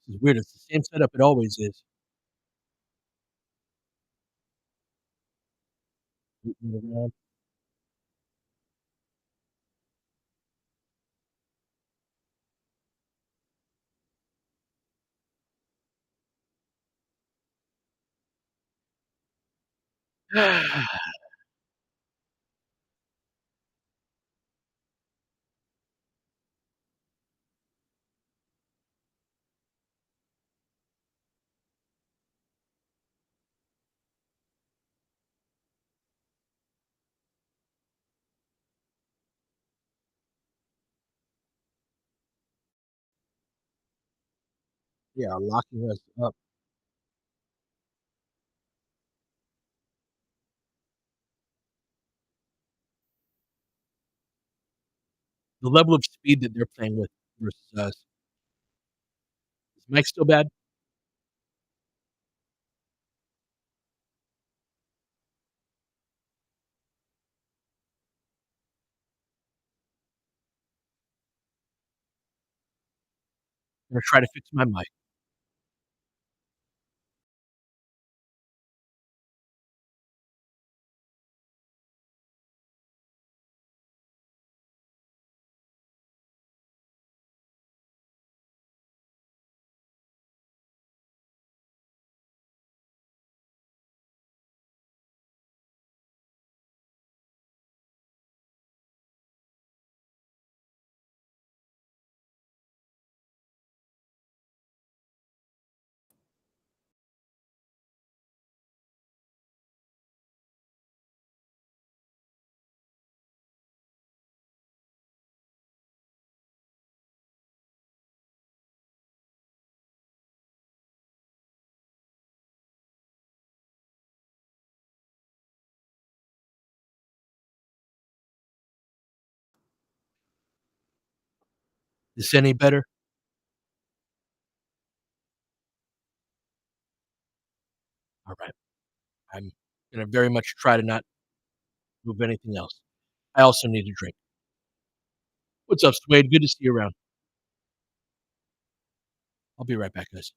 A: This is weird. It's the same setup it always is. Rooting around. Yeah, locking us up. The level of speed that they're playing with versus us. Is Mike still bad? I'm gonna try to fix my mic. This any better? Alright. I'm gonna very much try to not move anything else. I also need a drink. What's up, Swade? Good to see you around. I'll be right back, guys.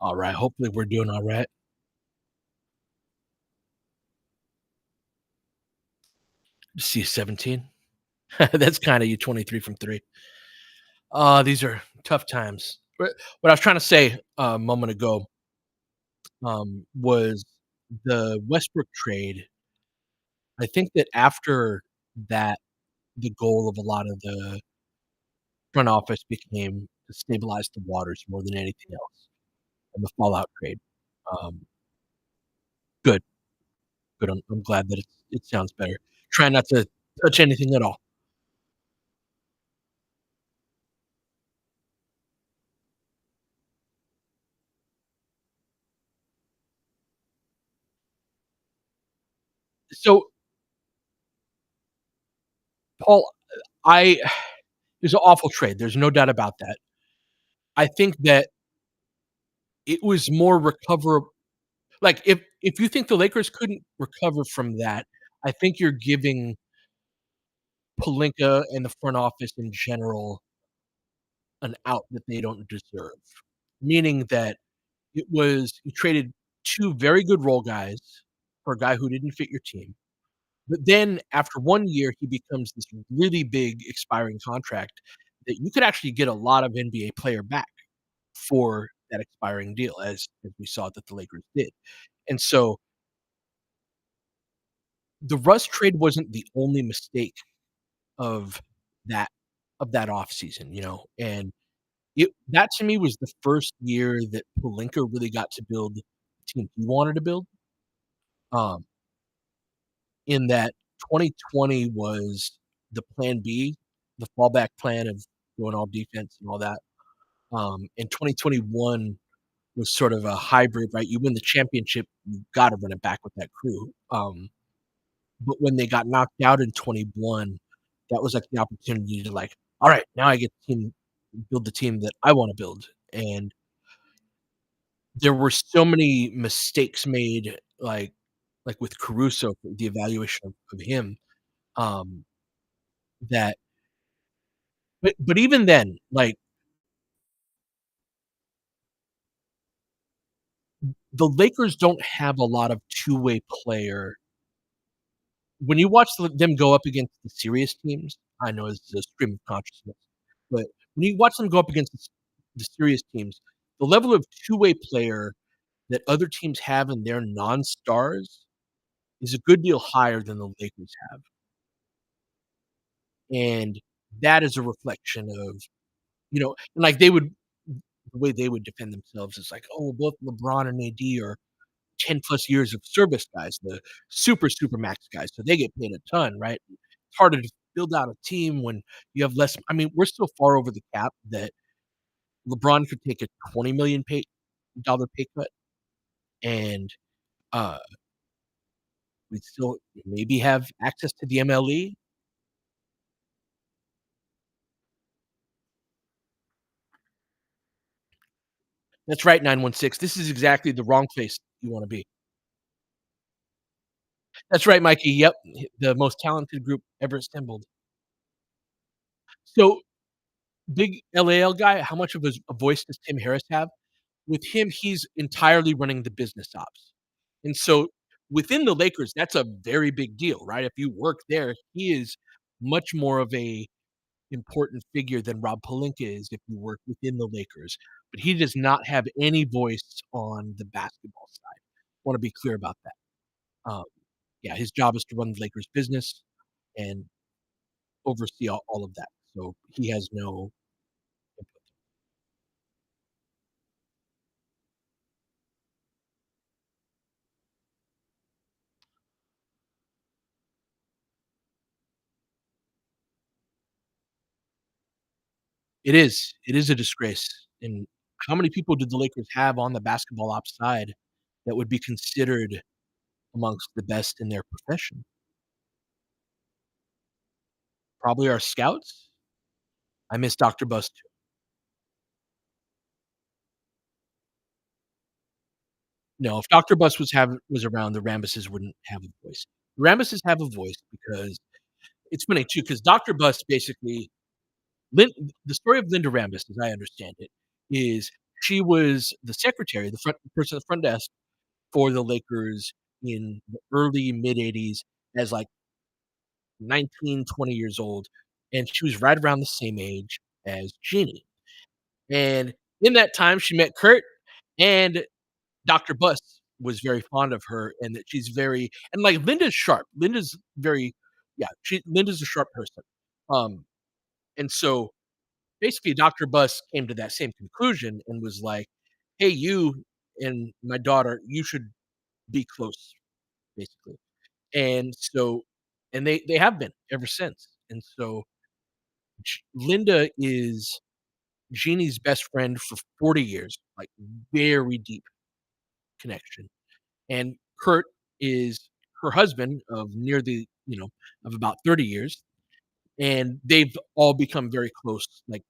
A: Alright, hopefully we're doing alright. See you 17. That's kinda you 23 from 3. These are tough times. What I was trying to say a moment ago, was the Westbrook trade. I think that after that, the goal of a lot of the front office became to stabilize the waters more than anything else, and the fallout trade. Um, good, good. I'm glad that it sounds better. Try not to touch anything at all. So, Paul, I it was an awful trade. There's no doubt about that. I think that it was more recover like, if you think the Lakers couldn't recover from that, I think you're giving Pelinka and the front office in general an out that they don't deserve. Meaning that it was you traded 2 very good role guys for a guy who didn't fit your team. But then after 1 year, he becomes this really big expiring contract that you could actually get a lot of NBA player back for that expiring deal, as we saw that the Lakers did. And so the Russ trade wasn't the only mistake of that that offseason, and that to me was the first year that Pelinka really got to build the team he wanted to build, um, in that 2020 was the plan B, the fallback plan of going all defense and all that, and 2021 was sort of a hybrid, right? You win the championship, you gotta run it back with that crew, but when they got knocked out in 21, that was, like, the opportunity to, like, "Alright, now I get to build the team that I wanna build," and there were so many mistakes made, like with Caruso, the evaluation of him, um, that but even then, like, the Lakers don't have a lot of two-way player. When you watch them go up against the serious teams, I know it's a stream of consciousness, but when you watch them go up against the serious teams, the level of two-way player that other teams have in their non-stars is a good deal higher than the Lakers have, and that is a reflection of, and, like, the way they would defend themselves is like, "Oh, both LeBron and AD are 10 plus years of service guys, the super max guys, so they get paid a ton, right?" It's harder to build out a team when you have less. I mean, we're still far over the cap that LeBron could take a $20 million dollar pay cut, and, uh, we'd still maybe have access to the MLE. That's right, 916. This is exactly the wrong place you wanna be. That's right, Mikey, yep, the most talented group ever assembled. So, big LAL guy, how much of a voice does Tim Harris have? With him, he's entirely running the business ops. And so within the Lakers, that's a very big deal, right? If you work there, he is much more of a important figure than Rob Pelinka is if you work within the Lakers. But he does not have any voice on the basketball side. Want to be clear about that. Yeah, his job is to run the Lakers business and oversee all of that. So he has no. It is. It is a disgrace, and how many people did the Lakers have on the basketball ops side that would be considered amongst the best in their profession? Probably our scouts. I miss Doctor Buss too. No, if Doctor Buss was around, the Rambuses wouldn't have a voice. The Rambuses have a voice because it's funny too, because Doctor Buss basically Lin the story of Linda Rambus, as I understand it, is she was the secretary, the front person at the front desk for the Lakers in the early mid-80s as, like, 19, 20 years old, and she was right around the same age as Jeannie. And in that time, she met Kurt, and Dr. Buss was very fond of her, and that she's very and, like, Linda's sharp. Linda's very yeah, Linda's a sharp person. Um, and so, basically, Dr. Buss came to that same conclusion and was like, "Hey, you and my daughter, you should be close," basically. And so they have been ever since. And so Linda is Jeannie's best friend for 40 years, like, very deep connection. And Kurt is her husband of of about 30 years, and they've all become very close, like,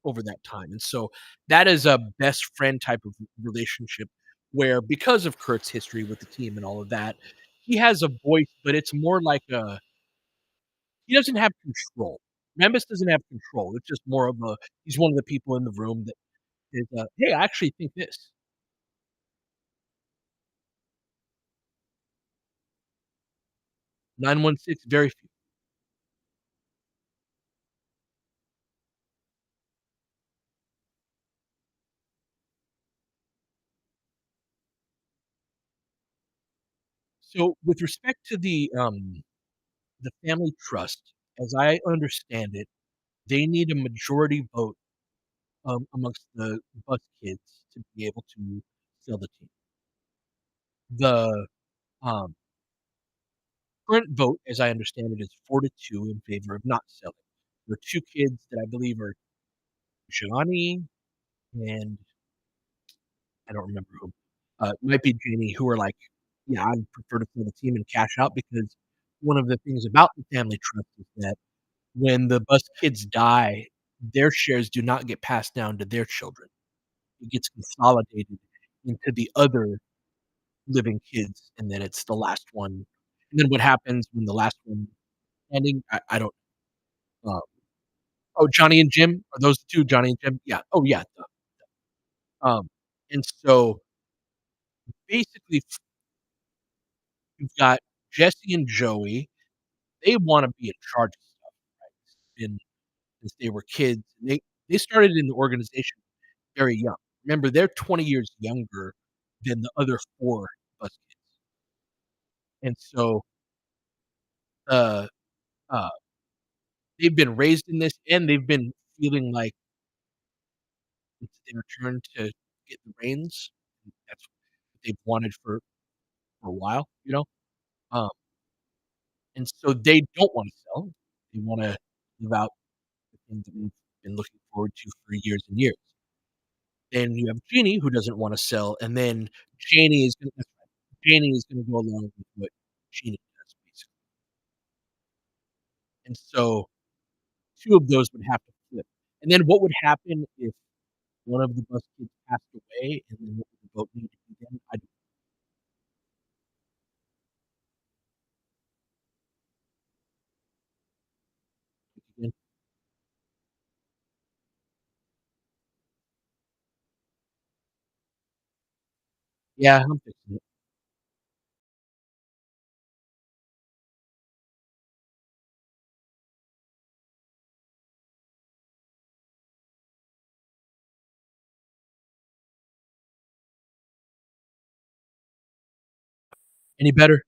A: over that time. And so that is a best friend type of relationship where because of Kurt's history with the team and all of that, he has a voice, but it's more like a he doesn't have control. Rambis doesn't have control. It's just more of a he's one of the people in the room that is, "Hey, I actually think this." 916, very few. So, with respect to the family trust, as I understand it, they need a majority vote, amongst the Buck kids to be able to sell the team. The, um, current vote, as I understand it, is 4 to 2 in favor of not selling. There are 2 kids that I believe are Johnny and I don't remember who. It might be Jamie who are like, "Yeah, I'd prefer to sell the team and cash out," because one of the things about the family trust is that when the Buss kids die, their shares do not get passed down to their children. It gets consolidated into the other living kids, and then it's the last one. And then what happens when the last one ending? I don't oh, Johnny and Jim? Are those the 2, Johnny and Jim? Yeah. Oh, yeah, um, and so, basically, you've got Jesse and Joey. They wanna be in charge of stuff, right? And since they were kids, they started in the organization very young. Remember, they're 20 years younger than the other 4 Bus Kids, and so, uh, uh, they've been raised in this, and they've been feeling like it's their turn to get the reins. That's what they've wanted for a while, you know? Um, and so they don't wanna sell. They wanna live out the things that we've been looking forward to for years and years. Then you have Jeannie who doesn't wanna sell, and then Janie is gonna that's right, Janie is gonna go along with what Jeannie does, basically. And so 2 of those would have to flip. And then what would happen if one of the bus kids passed away, and then what would the vote need to be then? I don't think again. Yeah, I'm fixing it. Any better?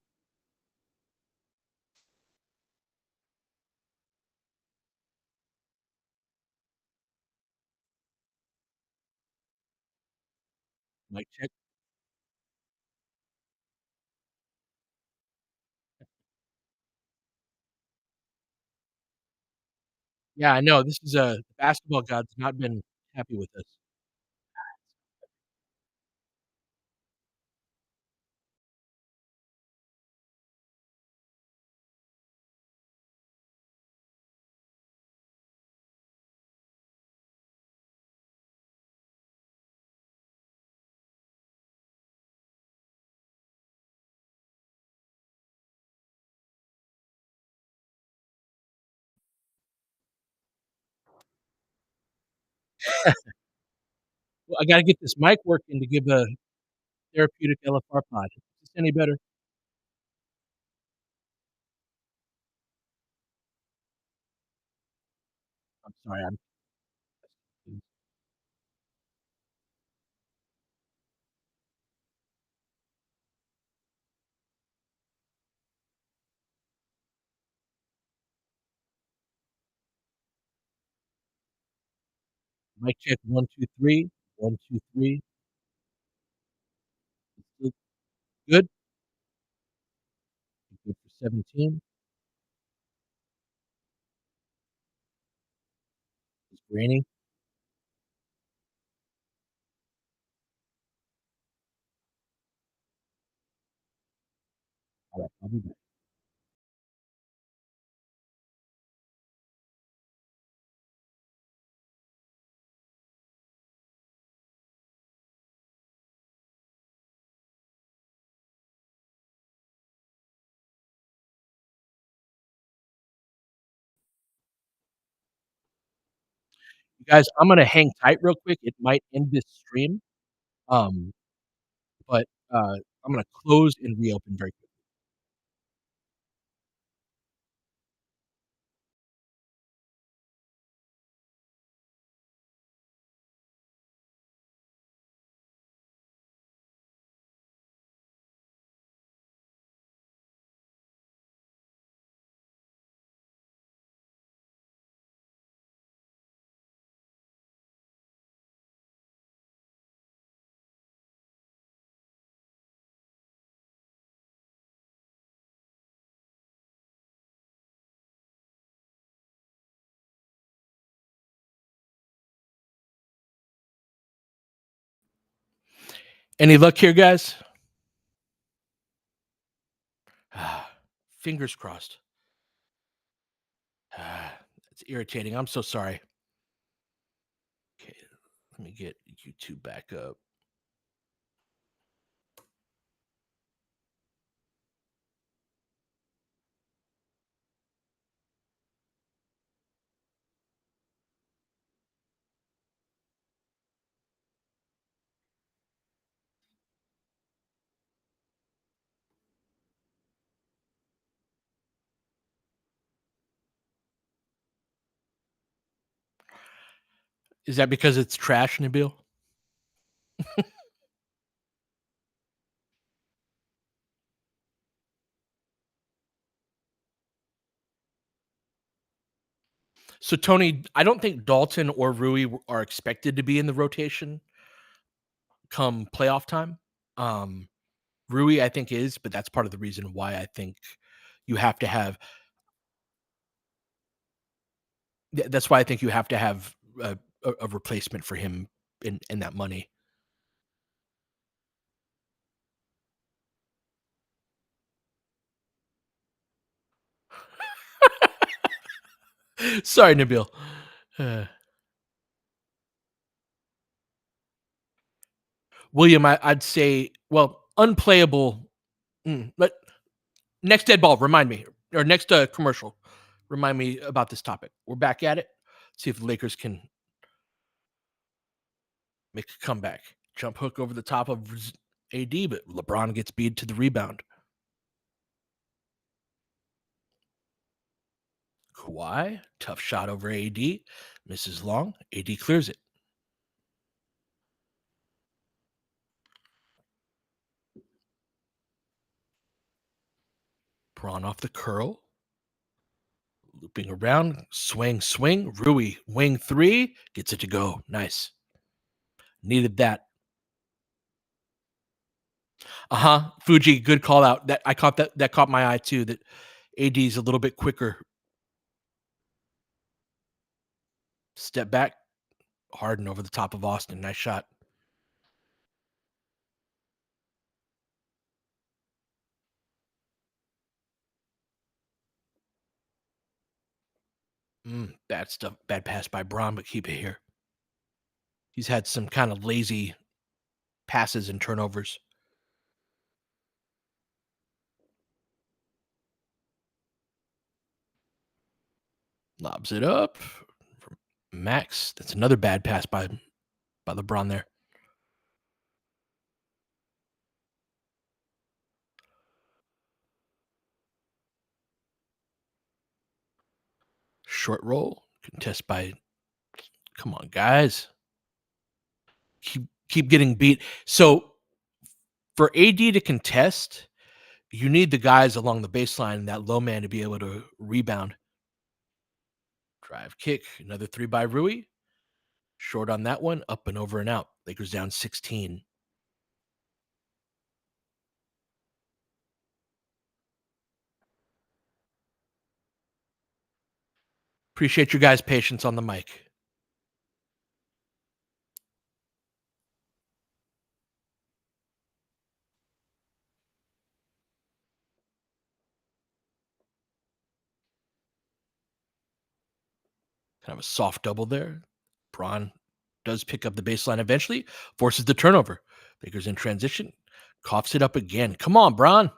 A: Mic check. Yeah, I know, this is, the basketball god's not been happy with us. Well, I gotta get this mic working to give a therapeutic LFR pod. Is this any better? I'm sorry, I'm mic check 1, 2, 3. 1, 2, 3. Still good? Good for 17. It's raining. Alright, I'll be back. You guys, I'm gonna hang tight real quick. It might end this stream, um, but, I'm gonna close and reopen very quickly. Any luck here, guys? Fingers crossed. It's irritating. I'm so sorry. Okay, let me get YouTube back up. Is that because it's trash, Nabil? So, Tony, I don't think Dalton or Rui are expected to be in the rotation come playoff time. Um, Rui, I think, is, but that's part of the reason why I think you have to have. That's why I think you have to have a replacement for him in that money. Sorry, Nabil. Uh, William, I'd say, well, unplayable. But next dead ball, remind me, or next commercial, remind me about this topic. We're back at it. See if the Lakers can make a comeback. Jump hook over the top of AD, but LeBron gets beat to the rebound. Kawhi, tough shot over AD, misses long. AD clears it. Braun off the curl, looping around, swing. Rui, wing three, gets it to go. Nice. Needed that. Fuji, good call out. That I caught that. That caught my eye too. That AD's a little bit quicker. Step back, Harden over the top of Austin. Nice shot. Bad stuff. Bad pass by Braun, but keep it here. He's had some kind of lazy passes and turnovers. Lobs it up for Max. That's another bad pass by LeBron there. Short roll. Contest by, come on, guys. Keep getting beat. So for AD to contest, you need the guys along the baseline and that low man to be able to rebound. Drive kick. Another three by Rui. Short on that one. Up and over and out. Lakers down 16. Appreciate your guys' patience on the mic. Kind of a soft double there. Braun does pick up the baseline eventually, forces the turnover. Lakers in transition, coughs it up again. Come on, Braun.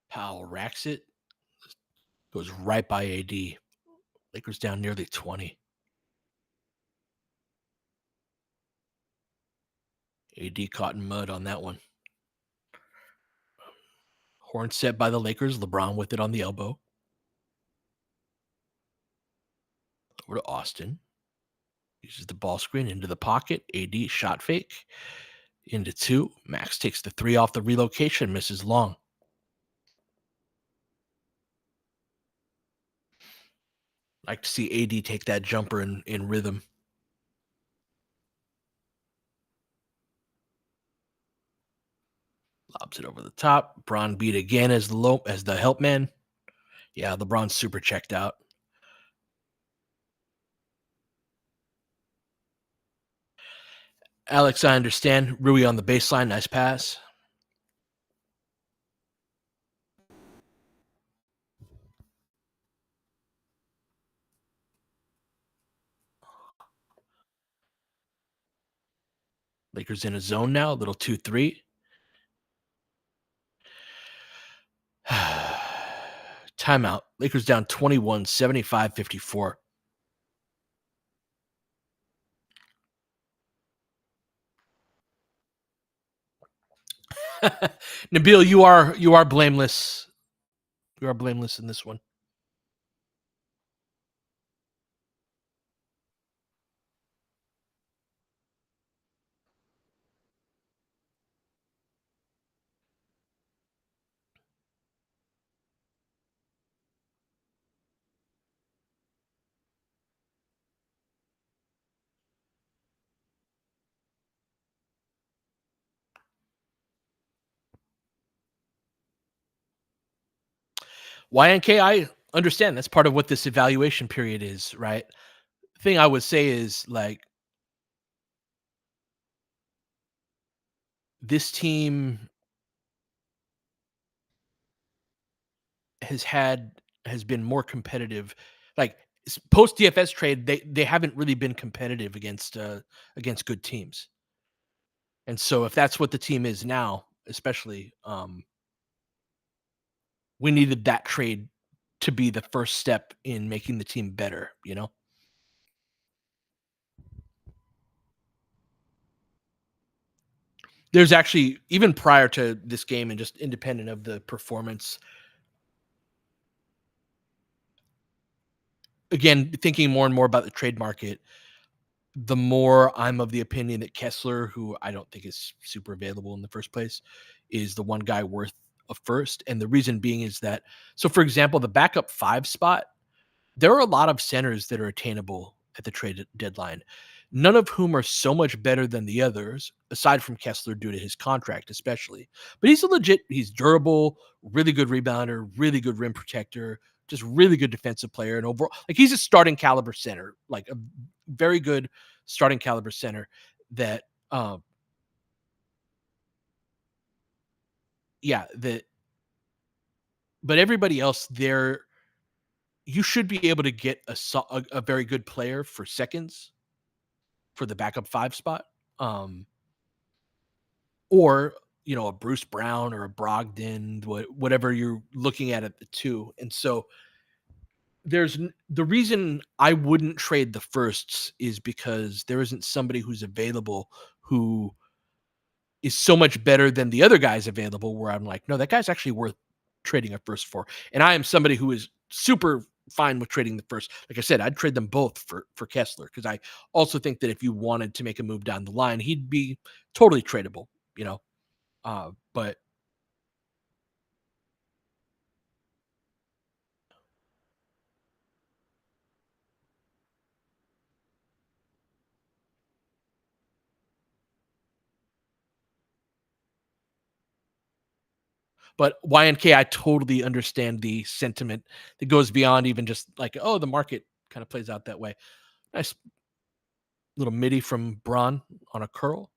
A: Powell racks it, goes right by AD. Lakers down nearly 20. AD caught in mud on that one. Horn set by the Lakers. LeBron with it on the elbow. Over to Austin. Uses the ball screen into the pocket. AD shot fake. Into two. Max takes the three off the relocation. Misses long. Like to see AD take that jumper in rhythm. Lobs Drops it over the top. Braun beat again as the help man. Yeah, LeBron's super checked out. Alex, I understand. Rui on the baseline. Nice pass. Lakers in a zone now. Little 2-3. Timeout. Lakers down 21, 75-54. Nabil, you are blameless. You are blameless in this one. YNK, I understand that's part of what this evaluation period is, right? Thing I would say is like this team has had has been more competitive. Like post DFS trade, they haven't really been competitive against good teams. And so if that's what the team is now, especially, we needed that trade to be the first step in making the team better, you know? There's actually even prior to this game and just independent of the performance, again, thinking more and more about the trade market, the more I'm of the opinion that Kessler, who I don't think is super available in the first place, is the one guy worth a first. And the reason being is that, so for example, the backup 5 spot, there are a lot of centers that are attainable at the trade deadline, none of whom are so much better than the others, aside from Kessler due to his contract, especially. But he's durable, really good rebounder, really good rim protector, just really good defensive player. And overall, like he's a starting caliber center, like a very good starting caliber center that, um, yeah, that, but everybody else there, you should be able to get a very good player for seconds for the backup 5 spot. Um, or, a Bruce Brown or a Brogdon, whatever you're looking at the 2. And so the reason I wouldn't trade the firsts is because there isn't somebody who's available who is so much better than the other guys available where I'm like, no, that guy's actually worth trading a first for. And I am somebody who is super fine with trading the first. Like I said, I'd trade them both for Kessler because I also think that if you wanted to make a move down the line, he'd be totally tradable, you know. But YNK, I totally understand the sentiment that goes beyond even just like, oh, the market kind of plays out that way. Nice little midi from Braun on a curl.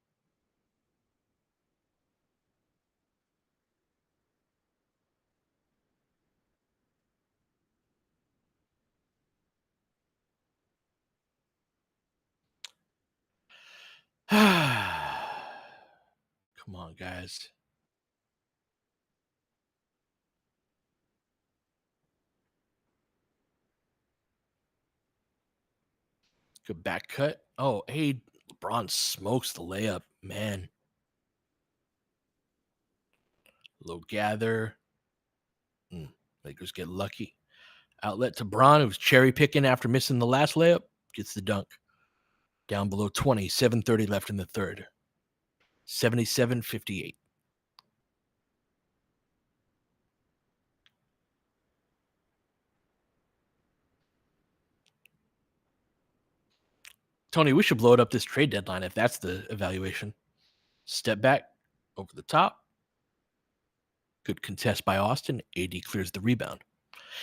A: Come on, guys. Good back cut. Oh, hey, LeBron smokes the layup, man. Low gather. Lakers get lucky. Outlet to Braun, who's cherry picking after missing the last layup, gets the dunk. Down below 20, 7:30 left in the third. 77-58. Tony, we should blow it up this trade deadline if that's the evaluation. Step back over the top. Good contest by Austin. AD clears the rebound.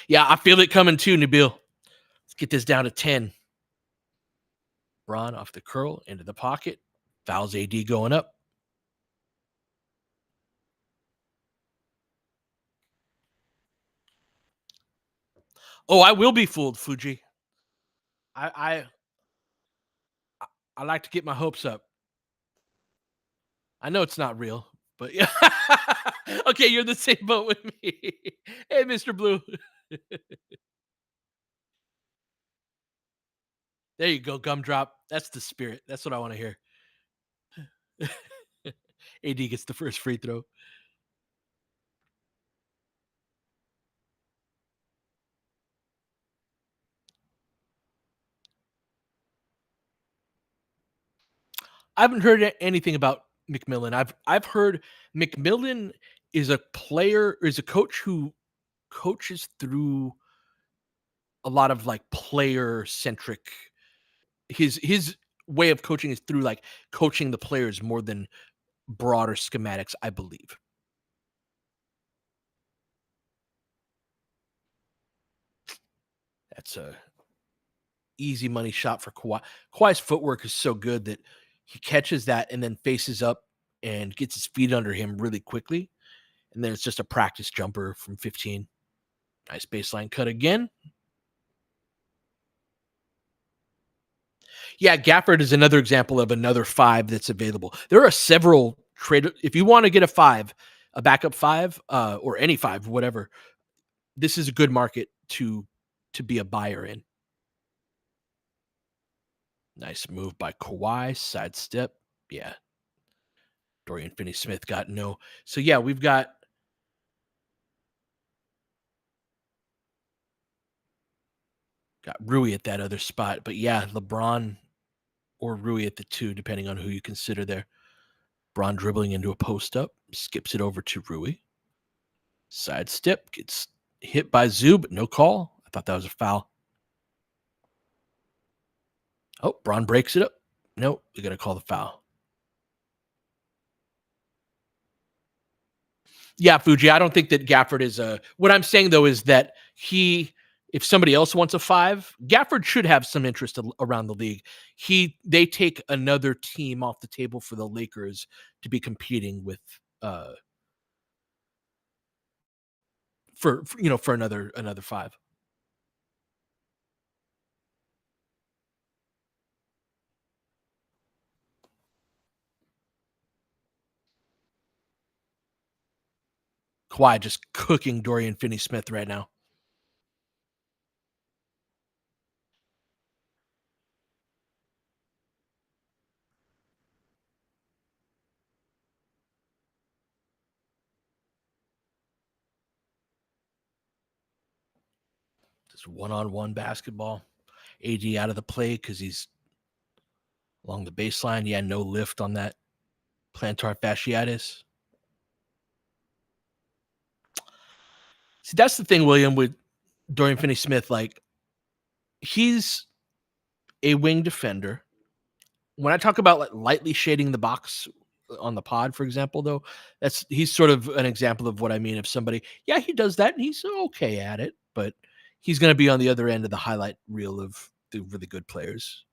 A: Yeah, I feel it coming too, Nabil. Let's get this down to 10. Braun off the curl into the pocket. Fouls AD going up. Oh, I will be fooled, Fuji. I I I like to get my hopes up. I know it's not real, but yeah. Okay, you're the same boat with me. Hey, Mr. Blue. There you go, gumdrop. That's the spirit. That's what I want to hear. AD gets the first free throw. I haven't heard anything about McMillan. I've heard McMillan is a player, is a coach who coaches through a lot of like player centric. His way of coaching is through like coaching the players more than broader schematics, I believe. That's a easy money shot for Kawhi. Kawhi's footwork is so good that he catches that and then faces up and gets his feet under him really quickly. And then it's just a practice jumper from 15. Nice baseline cut again. Yeah, Gafford is another example of another five that's available. There are several trade. If you want to get a five, a backup five, or any five, whatever, this is a good market to be a buyer in. Nice move by Kawhi, sidestep. Yeah, Dorian Finney-Smith got no. So yeah, we've got Rui at that other spot, but yeah, LeBron or Rui at the two, depending on who you consider there. Braun dribbling into a post up, skips it over to Rui. Sidestep, gets hit by Zub, no call. I thought that was a foul. Oh, Braun breaks it up. No, we got to call the foul. Yeah, Fuji, I don't think that Gafford is a. What I'm saying though is that if somebody else wants a five, Gafford should have some interest around the league. They take another team off the table for the Lakers to be competing with, for another five. Kawhi just cooking Dorian Finney-Smith right now. Just one-on-one basketball. AD out of the play because he's along the baseline. Yeah, no lift on that plantar fasciitis. See, that's the thing, William, with Dorian Finney-Smith. Like, he's a wing defender. When I talk about like lightly shading the box on the pod, for example, though, he's sort of an example of what I mean. If somebody, yeah, he does that and he's okay at it, but he's going to be on the other end of the highlight reel of the really good players.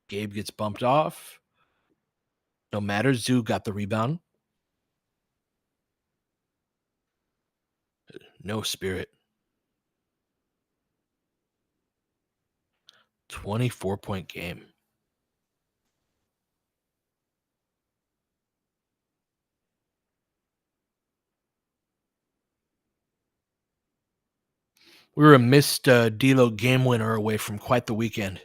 A: Gabe gets bumped off. No matter. Zoo got the rebound. No spirit. 24-point game. We were a missed D'Lo game winner away from quite the weekend.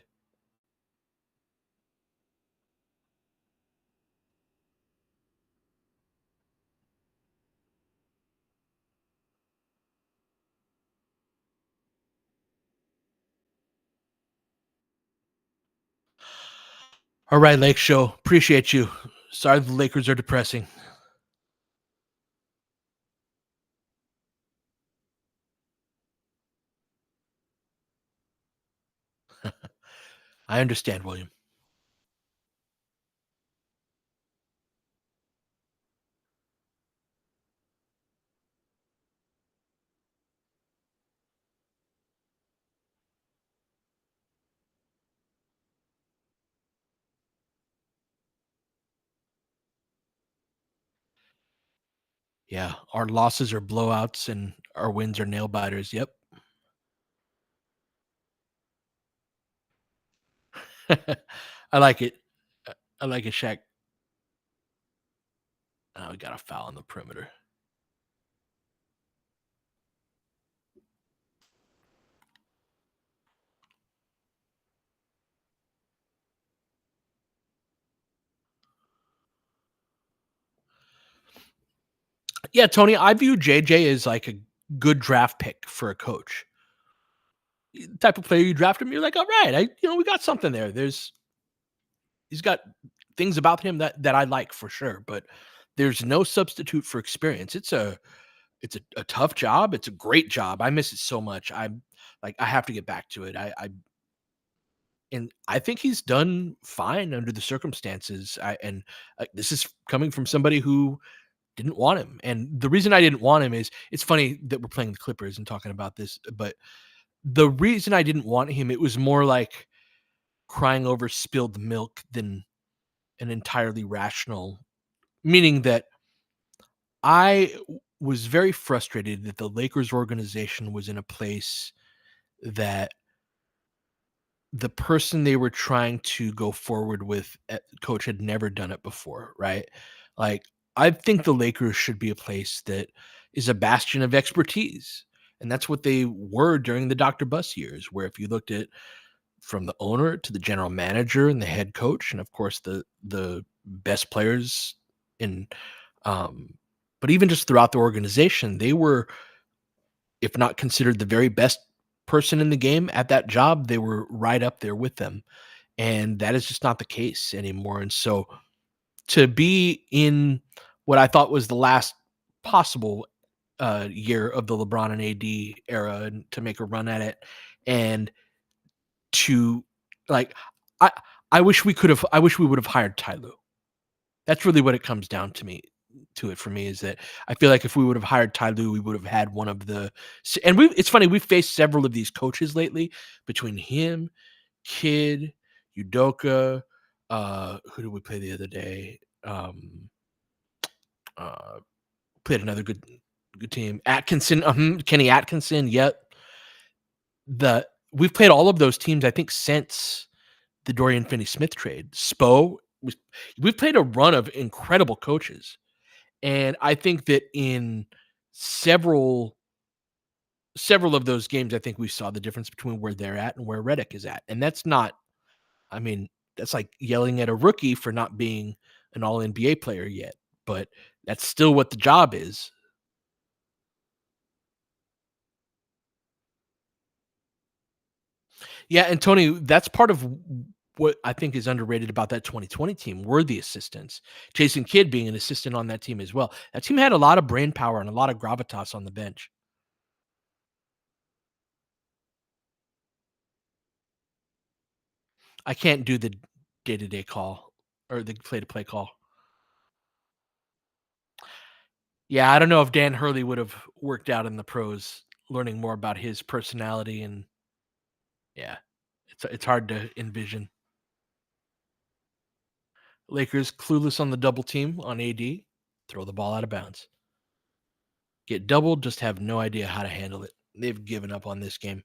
A: All right, Lake Show. Appreciate you. Sorry the Lakers are depressing. I understand, William. Yeah, our losses are blowouts and our wins are nail biters. Yep. I like it. I like it, Shaq. Oh, we got a foul on the perimeter. Yeah, Tony, I view JJ as like a good draft pick for a coach. Type of player you draft him, you're like, all right, we got something there. He's got things about him that I like for sure, but there's no substitute for experience. It's a tough job. It's a great job. I miss it so much. I'm like I have to get back to it. I think he's done fine under the circumstances. This is coming from somebody who didn't want him. And the reason I didn't want him is it's funny that we're playing the Clippers and talking about this, but the reason I didn't want him, it was more like crying over spilled milk than an entirely rational, meaning that was very frustrated that the Lakers organization was in a place that the person they were trying to go forward with coach had never done it before, right? Like I think the Lakers should be a place that is a bastion of expertise. And that's what they were during the Dr. Buss years, where if you looked at from the owner to the general manager and the head coach, and of course the best players in um but even just throughout the organization, they were, if not considered the very best person in the game at that job, they were right up there with them. And that is just not the case anymore. And so to be in what I thought was the last possible year of the LeBron and AD era and to make a run at it and to like I I wish we would have hired Ty Lue. That's really what it comes down to it for me is that I feel like if we would have hired Ty Lue, we would have had one of the and it's funny, we've faced several of these coaches lately between him, Kidd, Udoka, who did we play the other day? Uh Played another good team. Atkinson, Kenny Atkinson, yep. We've played all of those teams, I think, since the Dorian Finney-Smith trade. We've played a run of incredible coaches. And I think that in several several of those games, I think we saw the difference between where they're at and where Reddick is at. And that's not, I mean, that's like yelling at a rookie for not being an all NBA player yet, but that's still what the job is. Yeah, and Tony, that's part of what I think is underrated about that 2020 team were the assistants. Jason Kidd being an assistant on that team as well. That team had a lot of brain power and a lot of gravitas on the bench. I can't do the day-to-day call or the play-to-play call. Yeah, I don't know if Dan Hurley would have worked out in the pros, learning more about his personality and yeah, it's hard to envision. Lakers clueless on the double team on AD, throw the ball out of bounds. Get doubled, just have no idea how to handle it. They've given up on this game.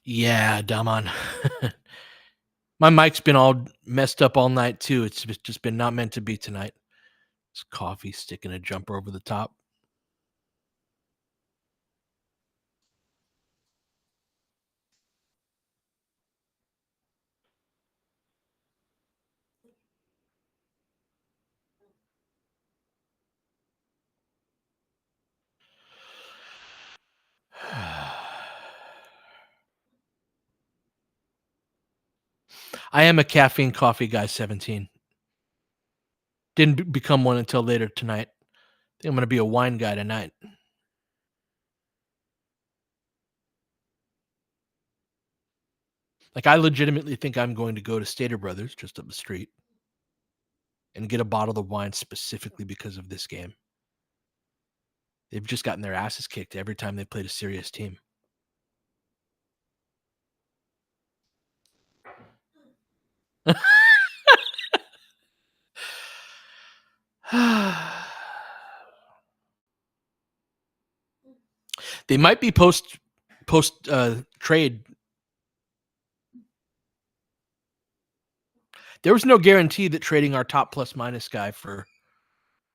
A: Yeah, Daman. My mic's been all messed up all night too. Just been not meant to be tonight. It's coffee sticking a jumper over the top. I am a caffeine coffee guy, 17. Didn't become one until later tonight. I think I'm gonna be a wine guy tonight. Like, I legitimately think I'm going to go to Stater Brothers, just up the street, and get a bottle of wine specifically because of this game. They've just gotten their asses kicked every time they played a serious team. They might be trade. There was no guarantee that trading our top plus minus guy for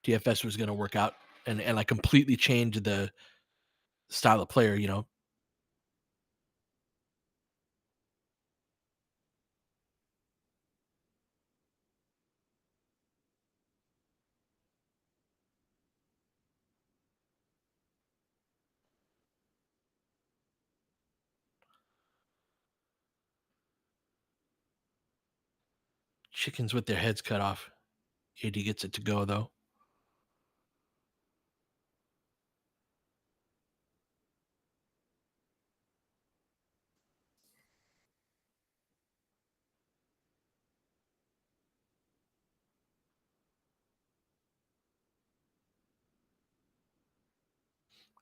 A: DFS was gonna work out and, like, completely change the style of player, you know? Chickens with their heads cut off. AD gets it to go, though.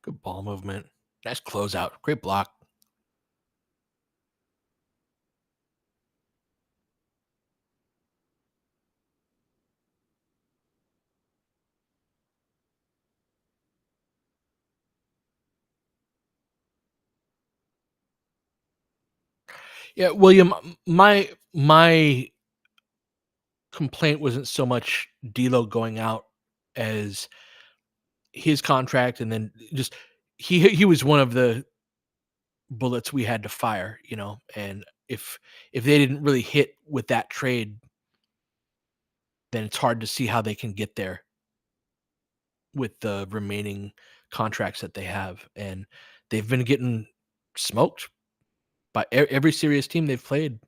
A: Good ball movement. Nice closeout. Great block. Yeah, William, my complaint wasn't so much D'Lo going out as his contract, and then just he was one of the bullets we had to fire, you know. And if they didn't really hit with that trade, then it's hard to see how they can get there with the remaining contracts that they have. And they've been getting smoked by every serious team they've played.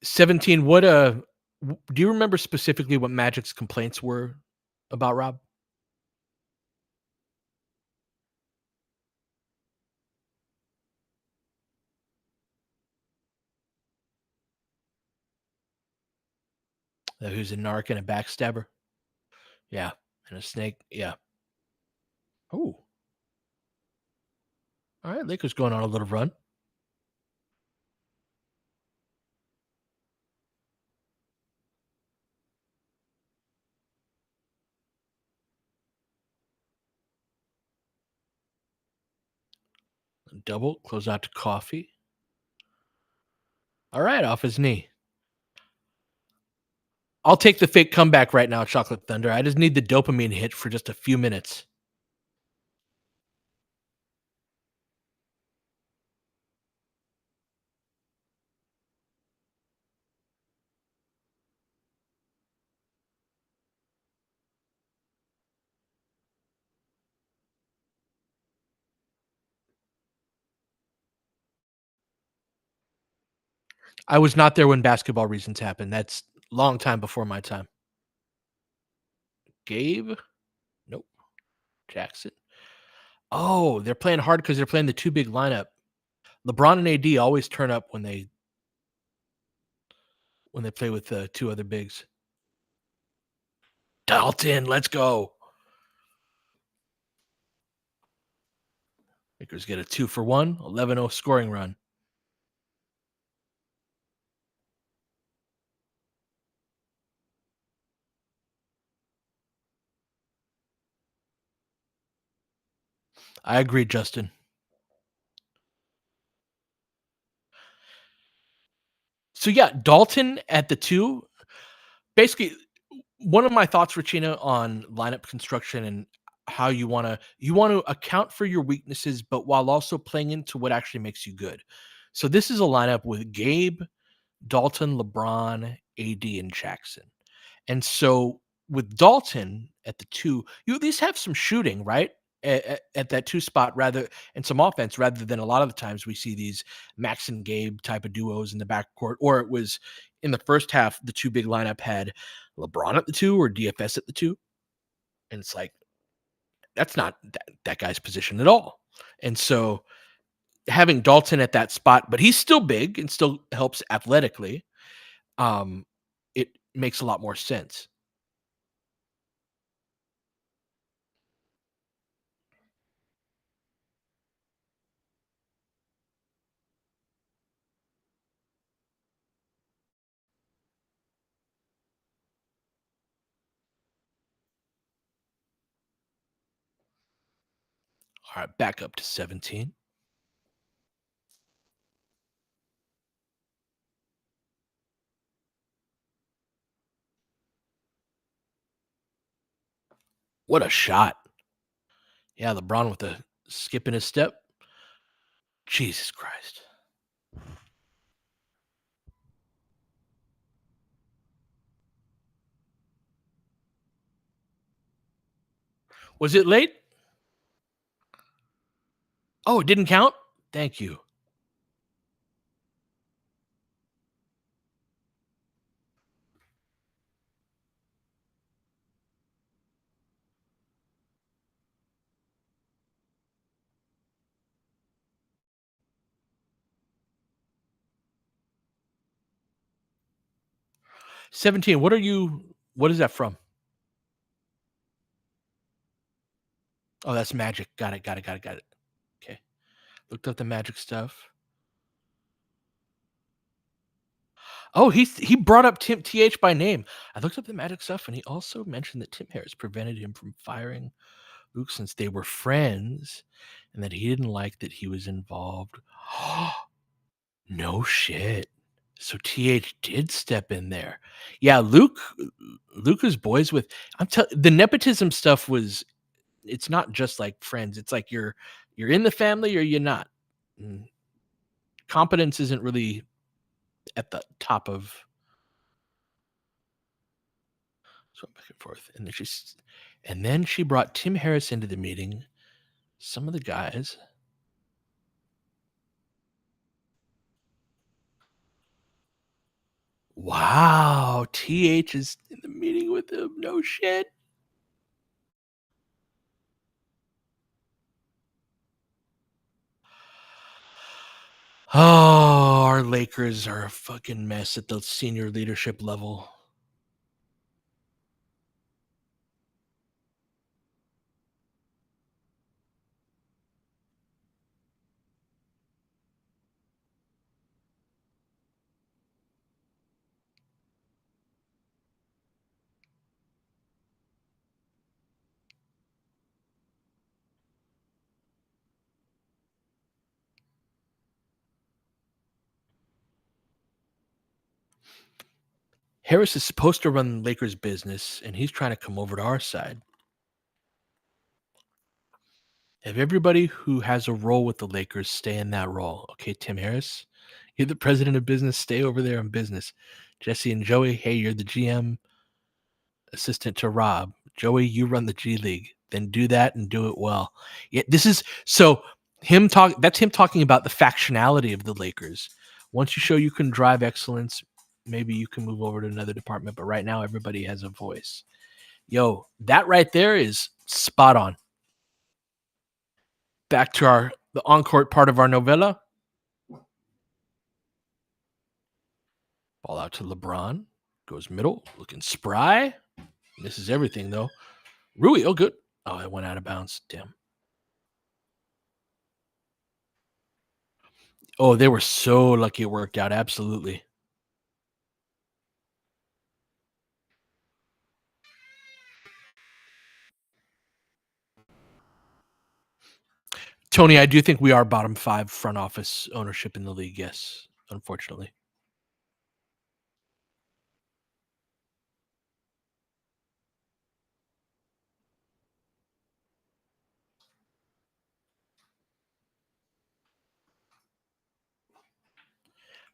A: 17. Do you remember specifically what Magic's complaints were about Rob? That he was a narc and a backstabber. Yeah, and a snake. Yeah. Oh, all right. Lakers going on a little run. Double close out to coffee. All right, off his knee. I'll take the fake comeback right now, Chocolate Thunder. I just need the dopamine hit for just a few minutes. I was not there when Basketball Reasons happened. That's long time before my time. Gabe? Nope. Jackson. Oh, they're playing hard because they're playing the two big lineup. LeBron and AD always turn up when they play with the two other bigs. Dalton, let's go. Lakers get a 2-for-1, 11-0 scoring run. I agree, Justin. So yeah, Dalton at the 2. Basically, one of my thoughts, Regina, on lineup construction and how you want to account for your weaknesses, but while also playing into what actually makes you good. So this is a lineup with Gabe, Dalton, LeBron, AD, and Jackson. And so with Dalton at the 2, you at least have some shooting, right? At that 2 spot rather and some offense rather than a lot of the times we see these Max and Gabe type of duos in the backcourt, or it was in the first half, the 2 big lineup had LeBron at the 2 or DFS at the 2, and it's like, that's not that guy's position at all. And so having Dalton at that spot, but he's still big and still helps athletically, um, it makes a lot more sense. All right, back up to 17. What a shot. Yeah, LeBron with a skip in his step. Jesus Christ. Was it late? Oh, it didn't count? Thank you. 17, what is that from? Oh, that's Magic. Got it, got it, got it, got it. Okay. Looked up the Magic stuff. Oh, he brought up Tim TH by name. I looked up the Magic stuff, and he also mentioned that Tim Harris prevented him from firing Luke since they were friends, and that he didn't like that he was involved. No shit. So TH did step in there. Yeah, Luke was boys with the nepotism stuff was it's not just like friends. It's like you're in the family or you're not. Mm, competence isn't really at the top of so back and forth. And then she brought Tim Harris into the meeting. Some of the guys. Wow, TH is in the meeting with him. No shit. Oh, our Lakers are a fucking mess at the senior leadership level. Harris is supposed to run Lakers business, and he's trying to come over to our side. Have everybody who has a role with the Lakers stay in that role. Okay, Tim Harris, you're the president of business. Stay over there in business. Jesse and Joey, hey, you're the GM assistant to Rob. Joey, you run the G League. Then do that and do it well. Yeah, this is so him talk. That's him talking about the factionality of the Lakers. Once you show you can drive excellence, maybe you can move over to another department. But right now, everybody has a voice. Yo, that right there is spot on. Back to the on-court part of our novella. Ball out to LeBron. Goes middle, looking spry. Misses everything though. Rui, oh good. Oh, it went out of bounds. Damn. Oh, they were so lucky it worked out. Absolutely. Tony, I do think we are bottom 5 front office ownership in the league. Yes, unfortunately.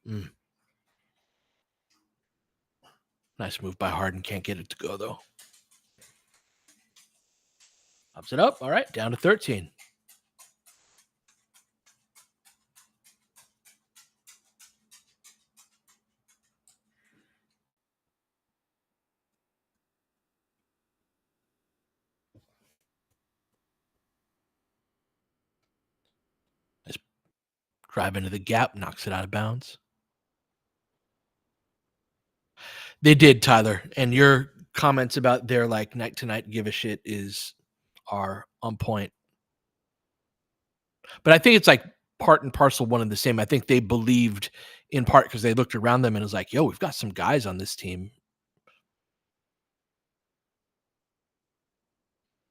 A: Mm. Nice move by Harden. Can't get it to go though. Pops it up. All right, down to 13. Nice drive into the gap, knocks it out of bounds. They did, Tyler. And your comments about their like night to night give a shit are on point. But I think it's like part and parcel one and the same. I think they believed in part because they looked around them and it was like, yo, we've got some guys on this team.